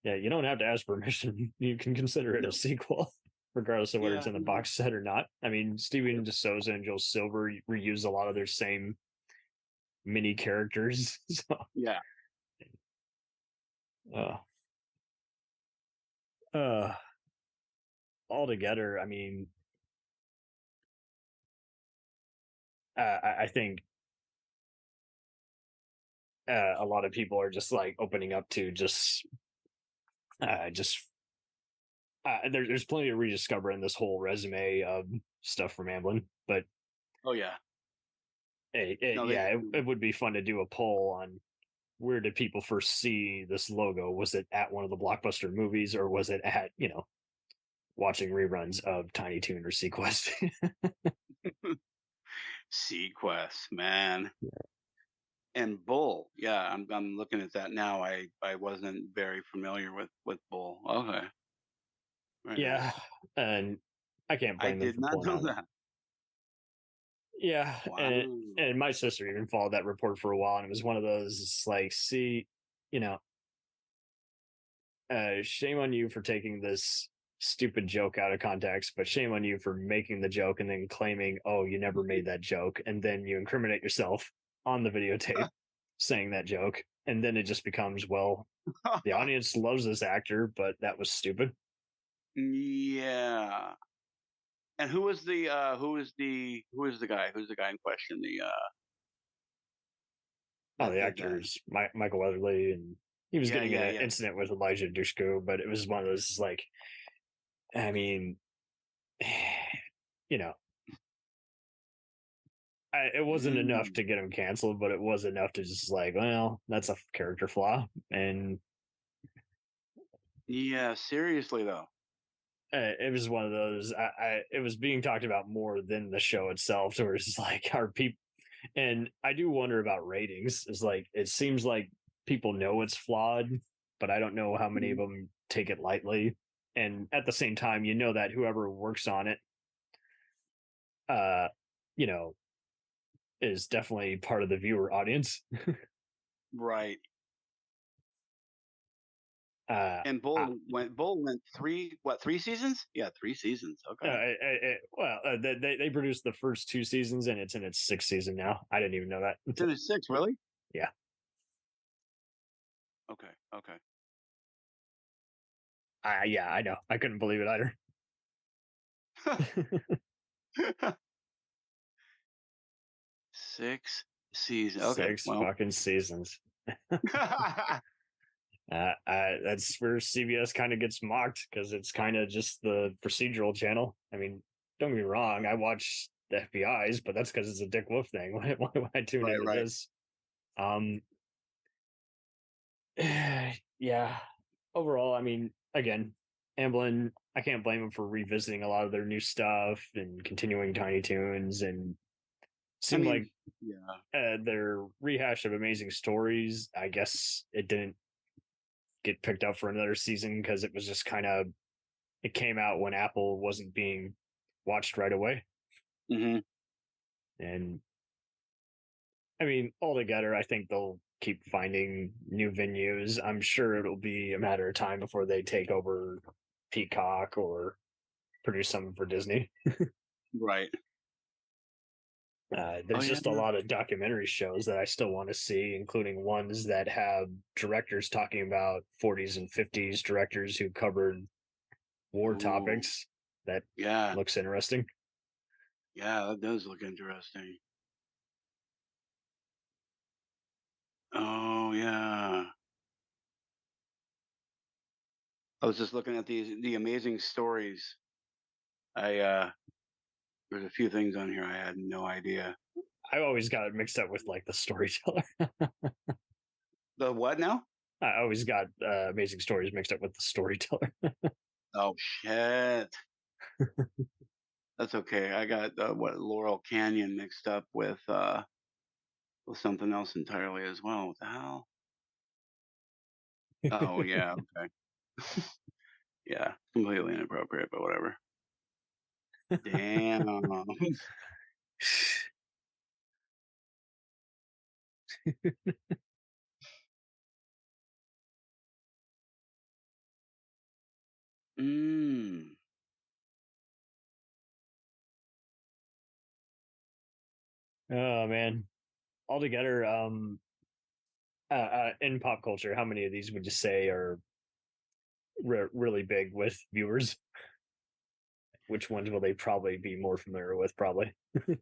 you don't have to ask permission. You can consider it a sequel, regardless of whether it's in the box set or not. I mean, Steven DeSouza and Joel Silver reuse a lot of their same mini characters. So, altogether, I mean, I think a lot of people are just like opening up to there's plenty to rediscover in this whole resume of stuff from Amblin, but oh yeah, it would be fun to do a poll on where did people first see this logo? Was it at one of the Blockbuster movies, or was it at, watching reruns of Tiny Toon or Sequest? Sequest, man. And Bull, yeah, I'm looking at that now. I wasn't very familiar with Bull. Okay. Very Yeah, nice. and I can't I blame them did for not pulling know out. that. Yeah, Wow. and my sister even followed that report for a while, and it was one of those. It's like, see, you know, shame on you for taking this stupid joke out of context, but shame on you for making the joke and then claiming, oh, you never made that joke, and then you incriminate yourself on the videotape saying that joke, and then it just becomes, well, the audience loves this actor, but that was stupid. Yeah. And who is the guy? Who's the guy in question? The actors, Michael Weatherly, and he was getting in an yeah. incident with Elijah Dushku, but it was one of those, like, I mean, you know, it wasn't enough to get him canceled, but it was enough to just like, well, that's a character flaw. And Yeah, seriously though. it was one of those, it was being talked about more than the show itself. So it's just like, are people, and I do wonder about ratings. Is like, it seems like people know it's flawed, but I don't know how many of them take it lightly. And at the same time, that whoever works on it, you know, is definitely part of the viewer audience. Right. And uh, Bull went three seasons? Yeah, 3 seasons. Okay. They produced the first 2 seasons, and it's in its 6th season now. I didn't even know that. It's in its 6, really? Yeah. Okay. Yeah, I know. I couldn't believe it either. 6 seasons. Okay. 6 fucking seasons. That's where CBS kind of gets mocked, because it's kind of just the procedural channel. I mean, don't get me wrong, I watch the FBI's, but that's because it's a Dick Wolf thing. Why I tune into this? Yeah. Overall, I mean, again, Amblin, I can't blame them for revisiting a lot of their new stuff and continuing Tiny Toons, and seemed like their rehash of Amazing Stories, I guess it didn't get picked up for another season because it was just kind of, it came out when Apple wasn't being watched right away. Mm-hmm. And I mean, altogether, I think they'll keep finding new venues. I'm sure it'll be a matter of time before they take over Peacock or produce something for Disney. Right. There's just a lot of documentary shows that I still want to see, including ones that have directors talking about 40s and 50s directors who covered war topics. That looks interesting. Yeah, that does look interesting. Oh yeah. I was just looking at the Amazing Stories. There's a few things on here I had no idea. I always got it mixed up with like the storyteller. The what now? I always got Amazing Stories mixed up with the storyteller. Oh shit. That's okay. I got Laurel Canyon mixed up with something else entirely as well. What the hell? Oh yeah, okay. Yeah, completely inappropriate, but whatever. Damn. Oh man. Altogether, in pop culture, how many of these would you say are really big with viewers? Which ones will they probably be more familiar with? Probably. You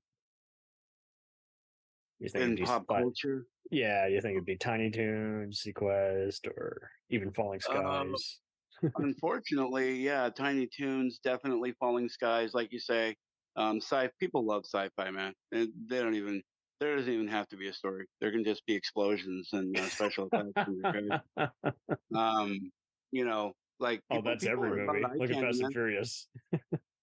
think in pop culture? Yeah, you think it'd be Tiny Toons, Sequest, or even Falling Skies? Unfortunately, yeah, Tiny Toons, definitely Falling Skies, like you say. People love sci-fi, man. They're There doesn't even have to be a story. There can just be explosions and special effects. And you're good. You know, like Oh, people, that's people every are about movie. eye Look at candy, Fast and man. Furious.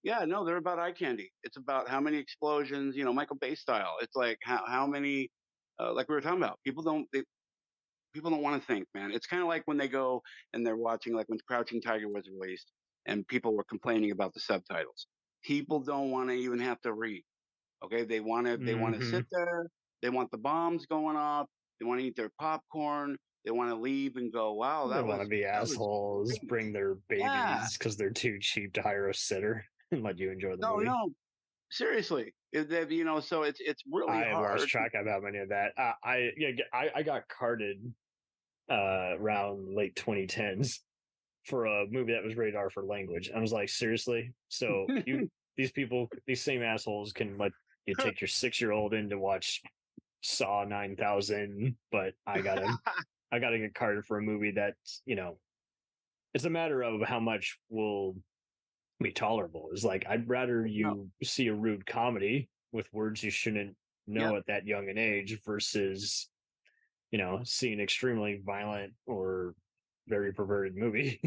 Yeah, no, they're about eye candy. It's about how many explosions, Michael Bay style. It's like how many, like we were talking about. People don't want to think, man. It's kind of like when they go and they're watching, like when Crouching Tiger was released, and people were complaining about the subtitles. People don't want to even have to read. Okay, they want to Hmm. sit there. They want the bombs going off. They want to eat their popcorn. They want to leave and go, wow, They that want to was be that was assholes, great. bring their Yeah, babies because they're too cheap to hire a sitter and let you enjoy the no, movie. no, seriously. So it's really I lost hard. track of how many of that. I got carded around late 2010s for a movie that was rated R for language. I was like, seriously? So these people, these same assholes can let you take your 6-year-old in to watch Saw 9000, but I gotta get carded for a movie that's, it's a matter of how much will be tolerable. It's like I'd rather No, you see a rude comedy with words you shouldn't yep. know at that young an age versus see an extremely violent or very perverted movie.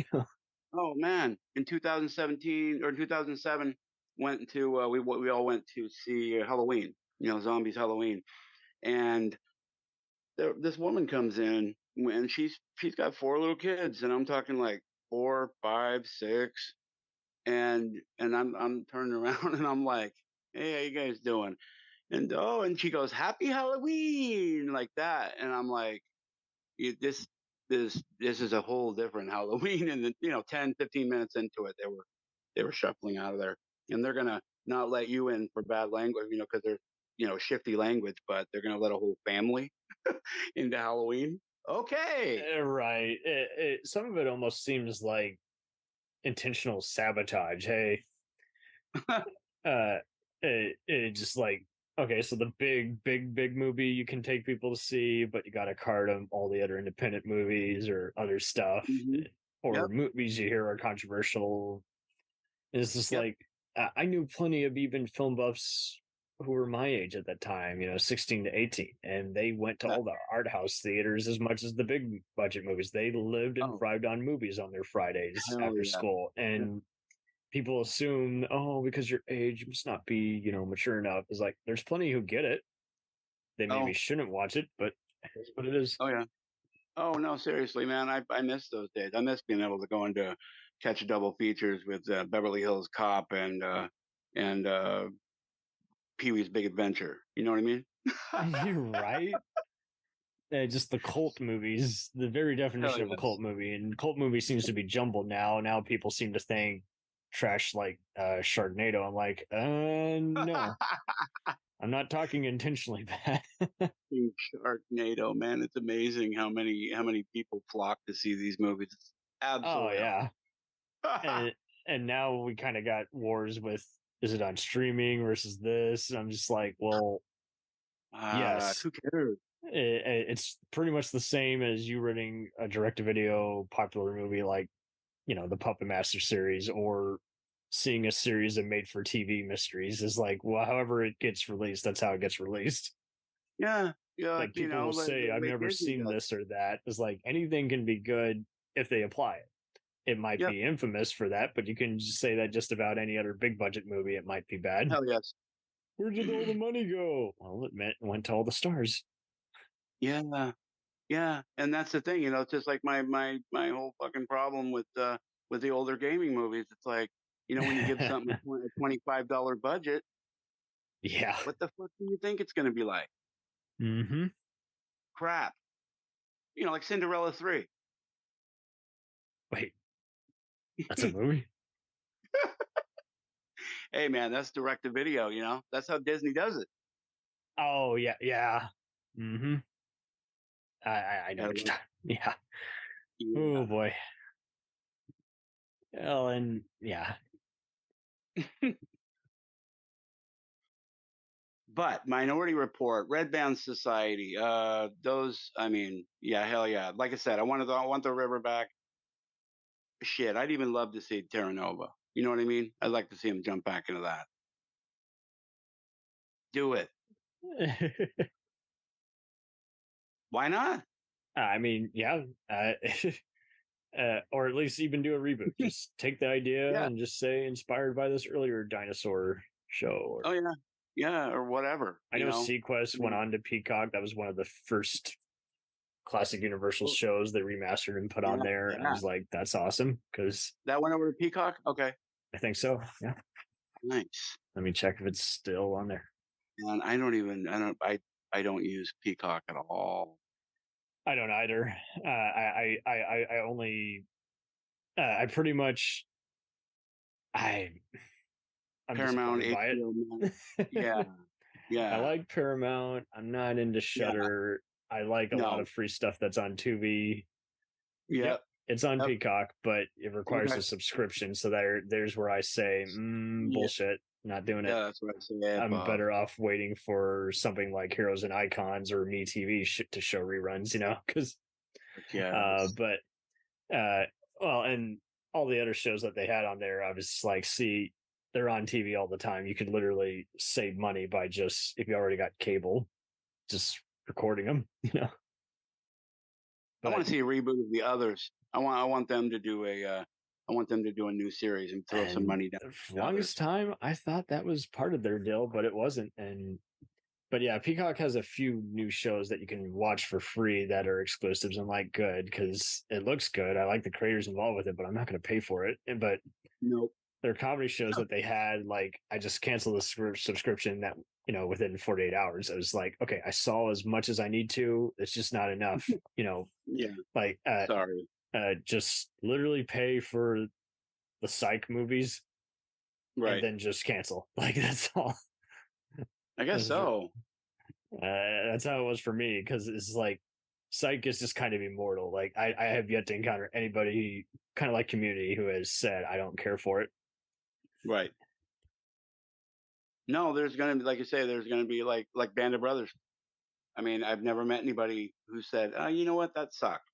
Oh man, in 2017 or 2007, went to we all went to see Halloween. Zombies Halloween, and this woman comes in and she's got 4 little kids, and I'm talking like 4, 5, 6, and I'm turning around and I'm like, hey, how you guys doing? And she goes, Happy Halloween, like that, and I'm like, this is a whole different Halloween. And then 10, 15 minutes into it, they were shuffling out of there, and they're gonna not let you in for bad language, because they're shifty language, but they're gonna let a whole family into Halloween. Okay. Right. Some of it almost seems like intentional sabotage. Hey, uh, it just like, okay, so the big movie you can take people to see, but you got to card them all the other independent movies or other stuff, Hmm. or Yep. movies you hear are controversial. It's just Yep. like I knew plenty of even film buffs who were my age at that time, 16 to 18, and they went to Yeah. all the art house theaters as much as the big budget movies. They lived and Oh, thrived on movies on their Fridays hell after yeah. school, Yeah. and people assume, oh, because your age, you must not be, mature enough. It's like there's plenty who get it. They maybe Oh, shouldn't watch it, but that's what it is. oh yeah. Oh no, seriously, man. I miss those days. I miss being able to go into catch double features with Beverly Hills Cop and Pee Wee's Big Adventure. You know what I mean? You're right. Just the cult movies, the very Hell definition of a cult yes. movie, and cult movie seems to be jumbled now. Now people seem to think trash like Sharknado. I'm like, no, I'm not talking intentionally bad. Sharknado, man. It's amazing how many people flock to see these movies. It's Oh absolutely yeah, and now we kind of got wars with, is it on streaming versus this? And I'm just like, well, yes, who cares? it's pretty much the same as you renting a direct-to-video popular movie like the Puppet Master series, or seeing a series of made-for-TV mysteries. Is like, well, however it gets released, that's how it gets released. Yeah, yeah, like Like people will say, the I've way never Disney seen does. this or that. Is like anything can be good if they apply it. It might Yep, be infamous for that, but you can just say that just about any other big budget movie. It might be bad. hell yes. Where did all the money go? Well, it went to all the stars. Yeah, yeah, and that's the thing. It's just like my whole fucking problem with the older gaming movies. It's like when you give something a $25 budget, Yeah. what the fuck do you think it's going to be like? Mm-hmm. Crap. Like Cinderella 3. Wait, that's a movie? Hey man, that's direct to video. That's how Disney does it. Oh yeah, yeah. Mm-hmm. I know Gotta what you're love- talking. Yeah. Oh Yeah. boy. Well, and yeah. But Minority Report, Red Band Society, those. I mean, yeah, hell yeah. Like I said, I want the river back. Shit, I'd even love to see Terra Nova. You know what I mean? I'd like to see him jump back into that. Do it. Why not? I mean, yeah, or at least even do a reboot. Just take the idea Yeah. and just say inspired by this earlier dinosaur show. Or, Oh yeah, yeah, or whatever. I know Sequest went on to Peacock. That was one of the first classic Universal shows they remastered and put on there. And I was like, that's awesome, because that went over to Peacock. Okay, I think so. Yeah, nice. Let me check if it's still on there. And I don't use Peacock at all. I don't either. I only I pretty much I'm Paramount, HBO, yeah. I like Paramount. I'm not into Shudder. I like a lot of free stuff that's on Tubi. Yeah, it's on Peacock, but it requires a subscription. So there's where I say, bullshit, not doing it. Yeah, that's what I say. I'm better off waiting for something like Heroes and Icons or MeTV to show reruns, because well, and all the other shows that they had on there, I was like, see, they're on TV all the time. You could literally save money by just, if you already got cable, just recording them, But, I want to see a reboot of the others. I want them to do a new series and throw some money down. For the longest time, I thought that was part of their deal, but it wasn't. But yeah, Peacock has a few new shows that you can watch for free that are exclusives. I'm like, good, because it looks good. I like the creators involved with it, but I'm not going to pay for it. But nope. There are comedy shows that they had, like, I just canceled the subscription that, within 48 hours. I was like, okay, I saw as much as I need to. It's just not enough, Yeah. Like, sorry. Just literally pay for the Psych movies, right? And then just cancel. Like, that's all. I guess so. That's how it was for me, because it's like Psych is just kind of immortal. Like, I have yet to encounter anybody kind of like Community who has said I don't care for it. Right. No, there's gonna be, like you say, there's gonna be like Band of Brothers. I mean, I've never met anybody who said, "Oh, you know what, that sucked."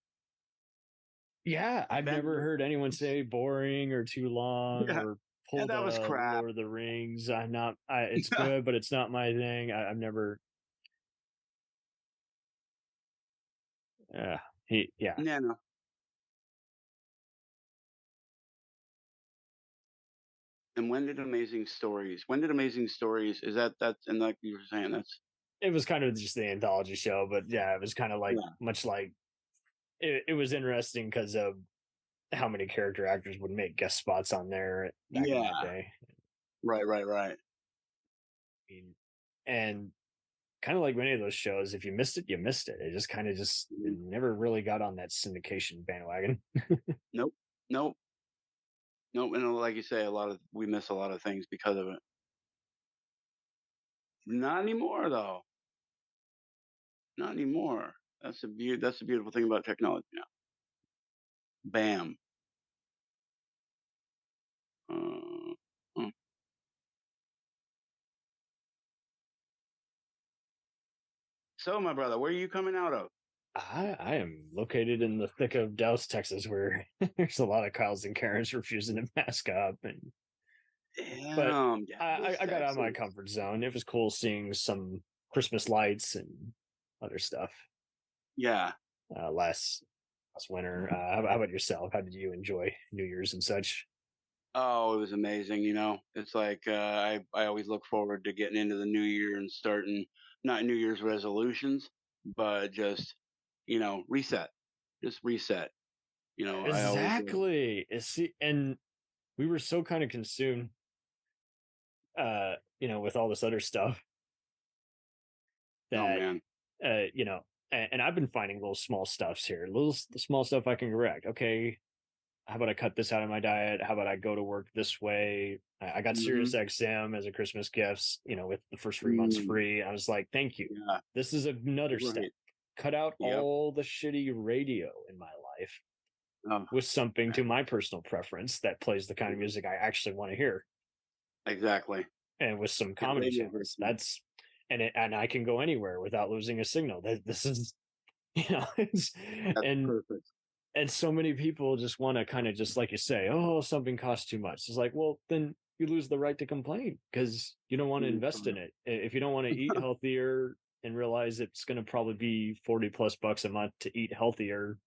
Yeah, I've never heard anyone say boring or too long or pull that was crap. Lord of the Rings. It's good, but it's not my thing. I've never. No. And when did Amazing Stories? Is that's, and like you were saying, it was kind of just the anthology show, but yeah, it was kind of like much like it was interesting because of how many character actors would make guest spots on there back in that day. Right. I mean, and kind of like many of those shows, if you missed it, you missed it. It just kind of it never really got on that syndication bandwagon. Nope. And like you say, we miss a lot of things because of it. Not anymore, though. Not anymore. That's the beautiful thing about technology now. Bam. So, my brother, where are you coming out of? I am located in the thick of Dallas, Texas, where there's a lot of Kyles and Karens refusing to mask up. But I got out of my comfort zone. It was cool seeing some Christmas lights and other stuff. Yeah. Last winter. How about yourself? How did you enjoy New Year's and such? Oh, it was amazing. It's like I always look forward to getting into the new year and starting not New Year's resolutions, but just reset. Just reset. Exactly. And we were so kind of consumed, with all this other stuff that, and I've been finding little small stuffs here, little small stuff I can correct. Okay, how about I cut this out of my diet? How about I go to work this way? I got Sirius XM as a Christmas gift, with the first 3 months free. I was like, thank you. Yeah. This is another step. Cut out all the shitty radio in my life with something to my personal preference that plays the kind of music I actually want to hear. Exactly. And with some comedy channels. And I can go anywhere without losing a signal. This is, that's perfect. And so many people just want to kind of just, like you say, oh, something costs too much. It's like, well, then you lose the right to complain because you don't want to invest in it. If you don't want to eat healthier, and realize it's going to probably be 40 plus bucks a month to eat healthier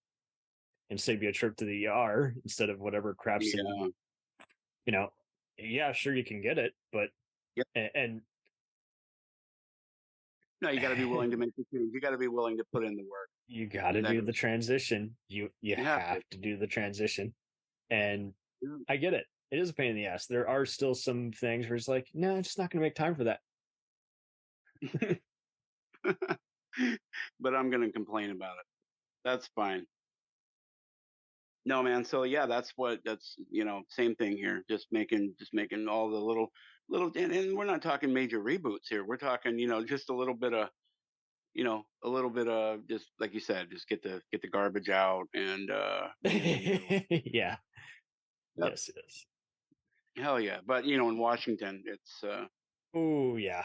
and save you a trip to the ER instead of whatever crap's in, yeah, sure you can get it, but Yep. and No, you got to be willing to make the change. You got to be willing to put in the work. you got to do the transition. You have to do the transition, and I get it. It is a pain in the ass. There are still some things where it's like, no, I'm just not going to make time for that. But I'm going to complain about it. That's fine. No, man. So yeah, that's same thing here. Just making all the little, and we're not talking major reboots here. We're talking, just a little bit of, just like you said, just get the garbage out and, yeah. Yep. Yes, yes. Hell yeah. But in Washington, it's, oh yeah.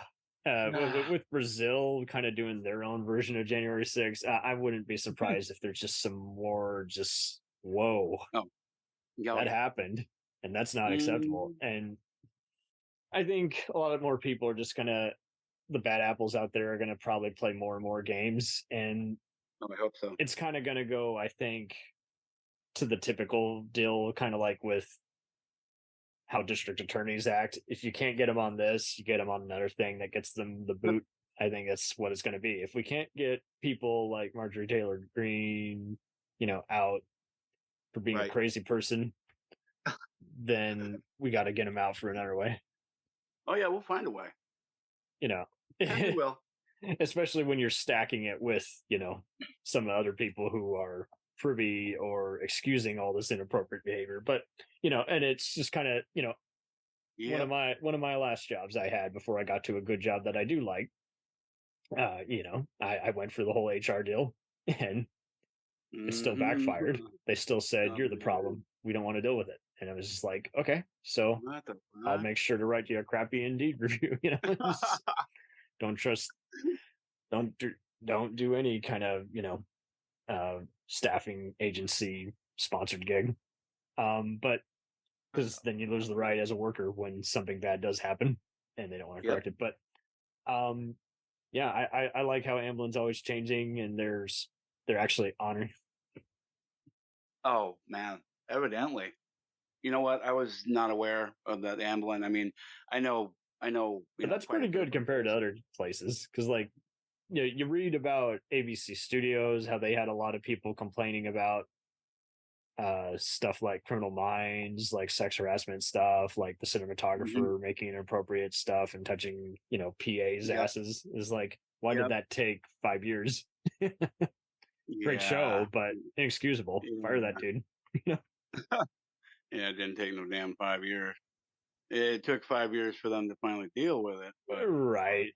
With Brazil kind of doing their own version of January 6th, I wouldn't be surprised if there's just some more whoa, that happened, and that's not acceptable. And I think a lot more people are just the bad apples out there are gonna probably play more and more games, and I hope so. It's kind of gonna go, I think, to the typical deal, kind of like with how district attorneys act. If you can't get them on this, you get them on another thing that gets them the boot. I think that's what it's going to be. If we can't get people like Marjorie Taylor Greene, out for being a crazy person, then we got to get them out for another way. Oh yeah, we'll find a way. Yeah, we will. Especially when you're stacking it with, some other people who are privy or excusing all this inappropriate behavior. But, and it's just kind of, one of my last jobs I had before I got to a good job that I do like, I went for the whole HR deal, and it still backfired. They still said, you're the problem. We don't want to deal with it. And I was just like, okay, so I'll make sure to write you a crappy Indeed review. Don't do any kind of, staffing agency sponsored gig. But because then you lose the right as a worker when something bad does happen and they don't want to correct it. But yeah, I like how Amblin's always changing, and they're actually honoring. Oh man, evidently. You know what? I was not aware of that Amblin. I mean, I know. But that's pretty good compared to other places, because you read about ABC Studios, how they had a lot of people complaining about stuff like Criminal Minds, like sex harassment stuff, like the cinematographer making inappropriate stuff and touching, PA's asses. Is like, why did that take 5 years? Great show, but inexcusable. Fire that dude. Yeah, it didn't take no damn 5 years. It took 5 years for them to finally deal with it. But, right.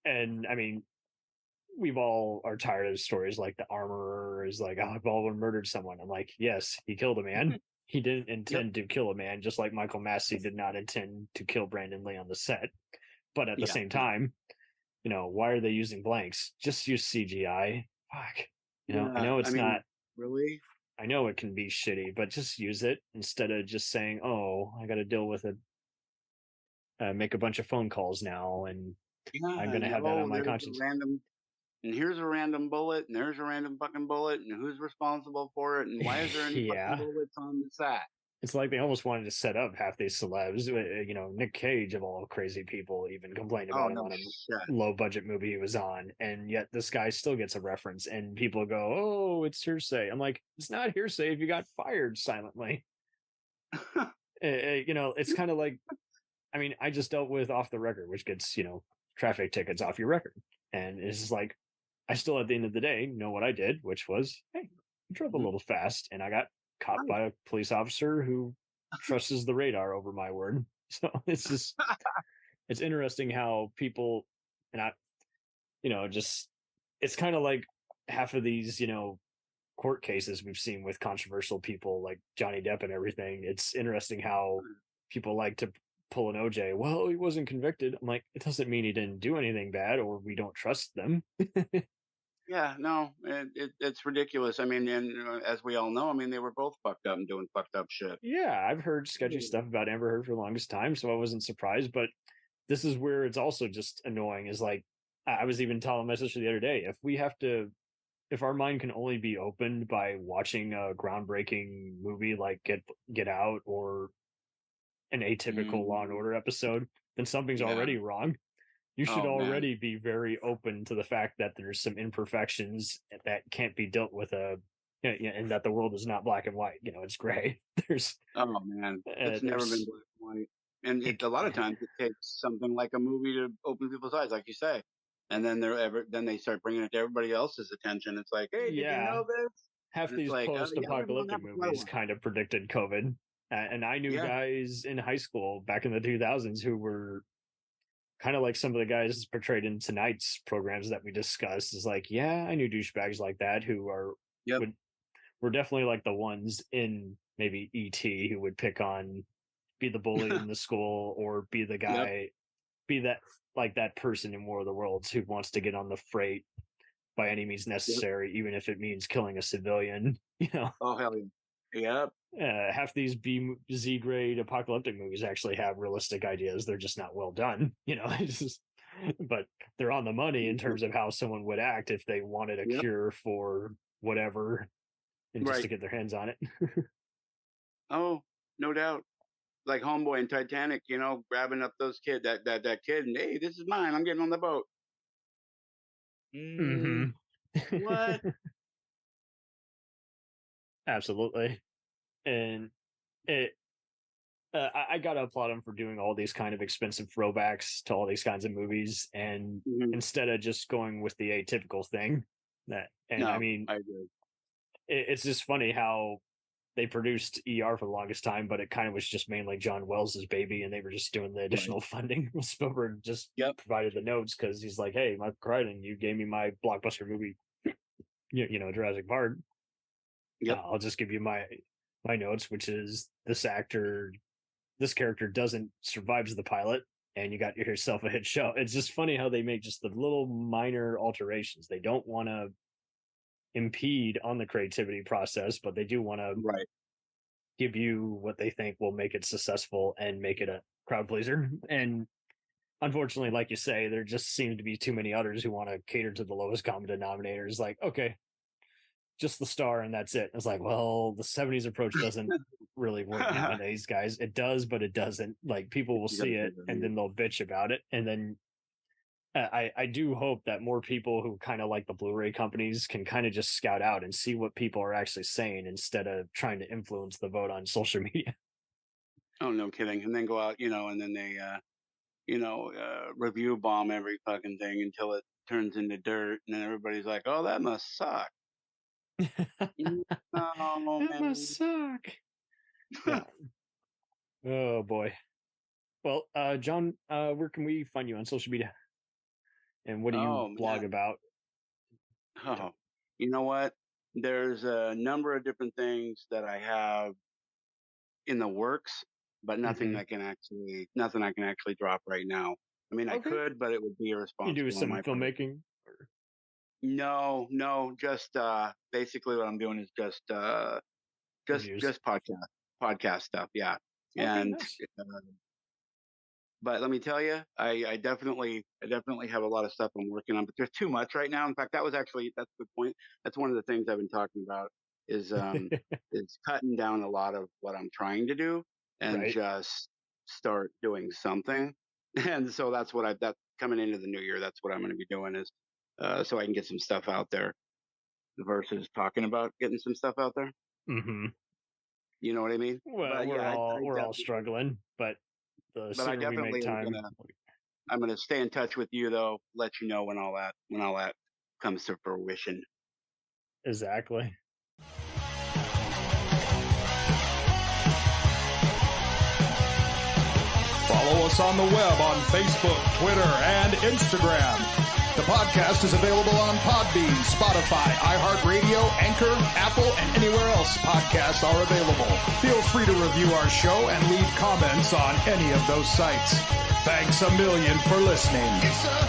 And I mean, we've all are tired of stories like the armorer is like, oh, I've all murdered someone. I'm like, yes, he killed a man. He didn't intend to kill a man, just like Michael Massey did not intend to kill Brandon Lee on the set. But at the same time, why are they using blanks? Just use CGI. Fuck. I know it's not really. I know it can be shitty, but just use it instead of just saying, oh, I got to deal with it. Make a bunch of phone calls now, and I'm going to have that on my conscience. And here's a random bullet, and there's a random fucking bullet, and who's responsible for it, and why is there any fucking bullets on the set? It's like they almost wanted to set up half these celebs. Nick Cage, of all crazy people, even complained about him on a low-budget movie he was on, and yet this guy still gets a reference, and people go, oh, it's hearsay. I'm like, it's not hearsay if you got fired silently. It's kind of like, I mean, I just dealt with Off the Record, which gets, traffic tickets off your record. And it's just like, I still, at the end of the day, know what I did, which was, hey, I drove a little fast, and I got caught by a police officer who trusts the radar over my word. So it's just, it's interesting how people, and it's kind of like half of these, court cases we've seen with controversial people like Johnny Depp and everything. It's interesting how people like to pull an OJ. Well, he wasn't convicted. I'm like, it doesn't mean he didn't do anything bad, or we don't trust them. Yeah, no, it's ridiculous. I mean, and as we all know, I mean, they were both fucked up and doing fucked up shit. Yeah, I've heard sketchy stuff about Amber Heard for the longest time, so I wasn't surprised. But this is where it's also just annoying, is like, I was even telling my sister the other day, if our mind can only be opened by watching a groundbreaking movie like Get Out or an atypical Law and Order episode, then something's already wrong. You should already be very open to the fact that there's some imperfections that can't be dealt with and that the world is not black and white. It's gray. It's never been black and white. And a lot of times it takes something like a movie to open people's eyes, like you say. And then they start bringing it to everybody else's attention. It's like, hey, did you know this? Half these post-apocalyptic movies kind of predicted COVID. And I knew guys in high school back in the 2000s who were kind of like some of the guys portrayed in tonight's programs that we discussed. Is like, I knew douchebags like that who were definitely like the ones in maybe E.T. who would be the bully in the school, or be the guy, be that like that person in War of the Worlds who wants to get on the freight by any means necessary, even if it means killing a civilian. Oh hell yeah. Half these Z grade apocalyptic movies actually have realistic ideas. They're just not well done. But they're on the money in terms of how someone would act if they wanted a cure for whatever, and just to get their hands on it. Oh, no doubt. Like Homeboy in Titanic, grabbing up those kid, that kid, and hey, this is mine. I'm getting on the boat. What? Absolutely. And I gotta applaud him for doing all these kind of expensive throwbacks to all these kinds of movies, and instead of just going with the atypical thing. I mean, I agree. It's just funny how they produced ER for the longest time, but it kind of was just mainly John Wells's baby, and they were just doing the additional funding. Spielberg just provided the notes because he's like, hey, Mike Crichton, you gave me my blockbuster movie, Jurassic Park. I'll just give you my notes, which is this character survives the pilot, and you got yourself a hit show. It's just funny how they make just the little minor alterations. They don't want to impede on the creativity process, but they do want to give you what they think will make it successful and make it a crowd pleaser. And unfortunately, like you say, there just seems to be too many others who want to cater to the lowest common denominators. Like, okay, just the star and that's it. It's like, well, the 70s approach doesn't really work nowadays, guys. It does, but it doesn't. Like, people will see it and then they'll bitch about it, and then I do hope that more people who kind of like the Blu-ray companies can kind of just scout out and see what people are actually saying instead of trying to influence the vote on social media. Oh, no kidding. And then go out, and then they, review bomb every fucking thing until it turns into dirt. And then everybody's like, oh, that must suck. That must suck. Yeah. Oh, boy. Well, John, where can we find you on social media? And what do you blog about? Oh, you know what? There's a number of different things that I have in the works, but nothing I can actually drop right now. I mean, I could, but it would be irresponsible. You do some filmmaking? No, just basically what I'm doing is just podcast stuff. Yeah. Okay, and nice. But let me tell you, I definitely have a lot of stuff I'm working on, but there's too much right now. In fact, that's the point. That's one of the things I've been talking about is is cutting down a lot of what I'm trying to do and just start doing something. And so that's coming into the new year. That's what I'm going to be doing is so I can get some stuff out there versus talking about getting some stuff out there. Mm-hmm. You know what I mean? Well, but we're all struggling, but the sooner we make time. I'm gonna stay in touch with you though. Let you know when all that comes to fruition. Exactly. Follow us on the web on Facebook, Twitter, and Instagram. The podcast is available on Podbean, Spotify, iHeartRadio, Anchor, Apple, and anywhere else podcasts are available. Feel free to review our show and leave comments on any of those sites. Thanks a million for listening. It's a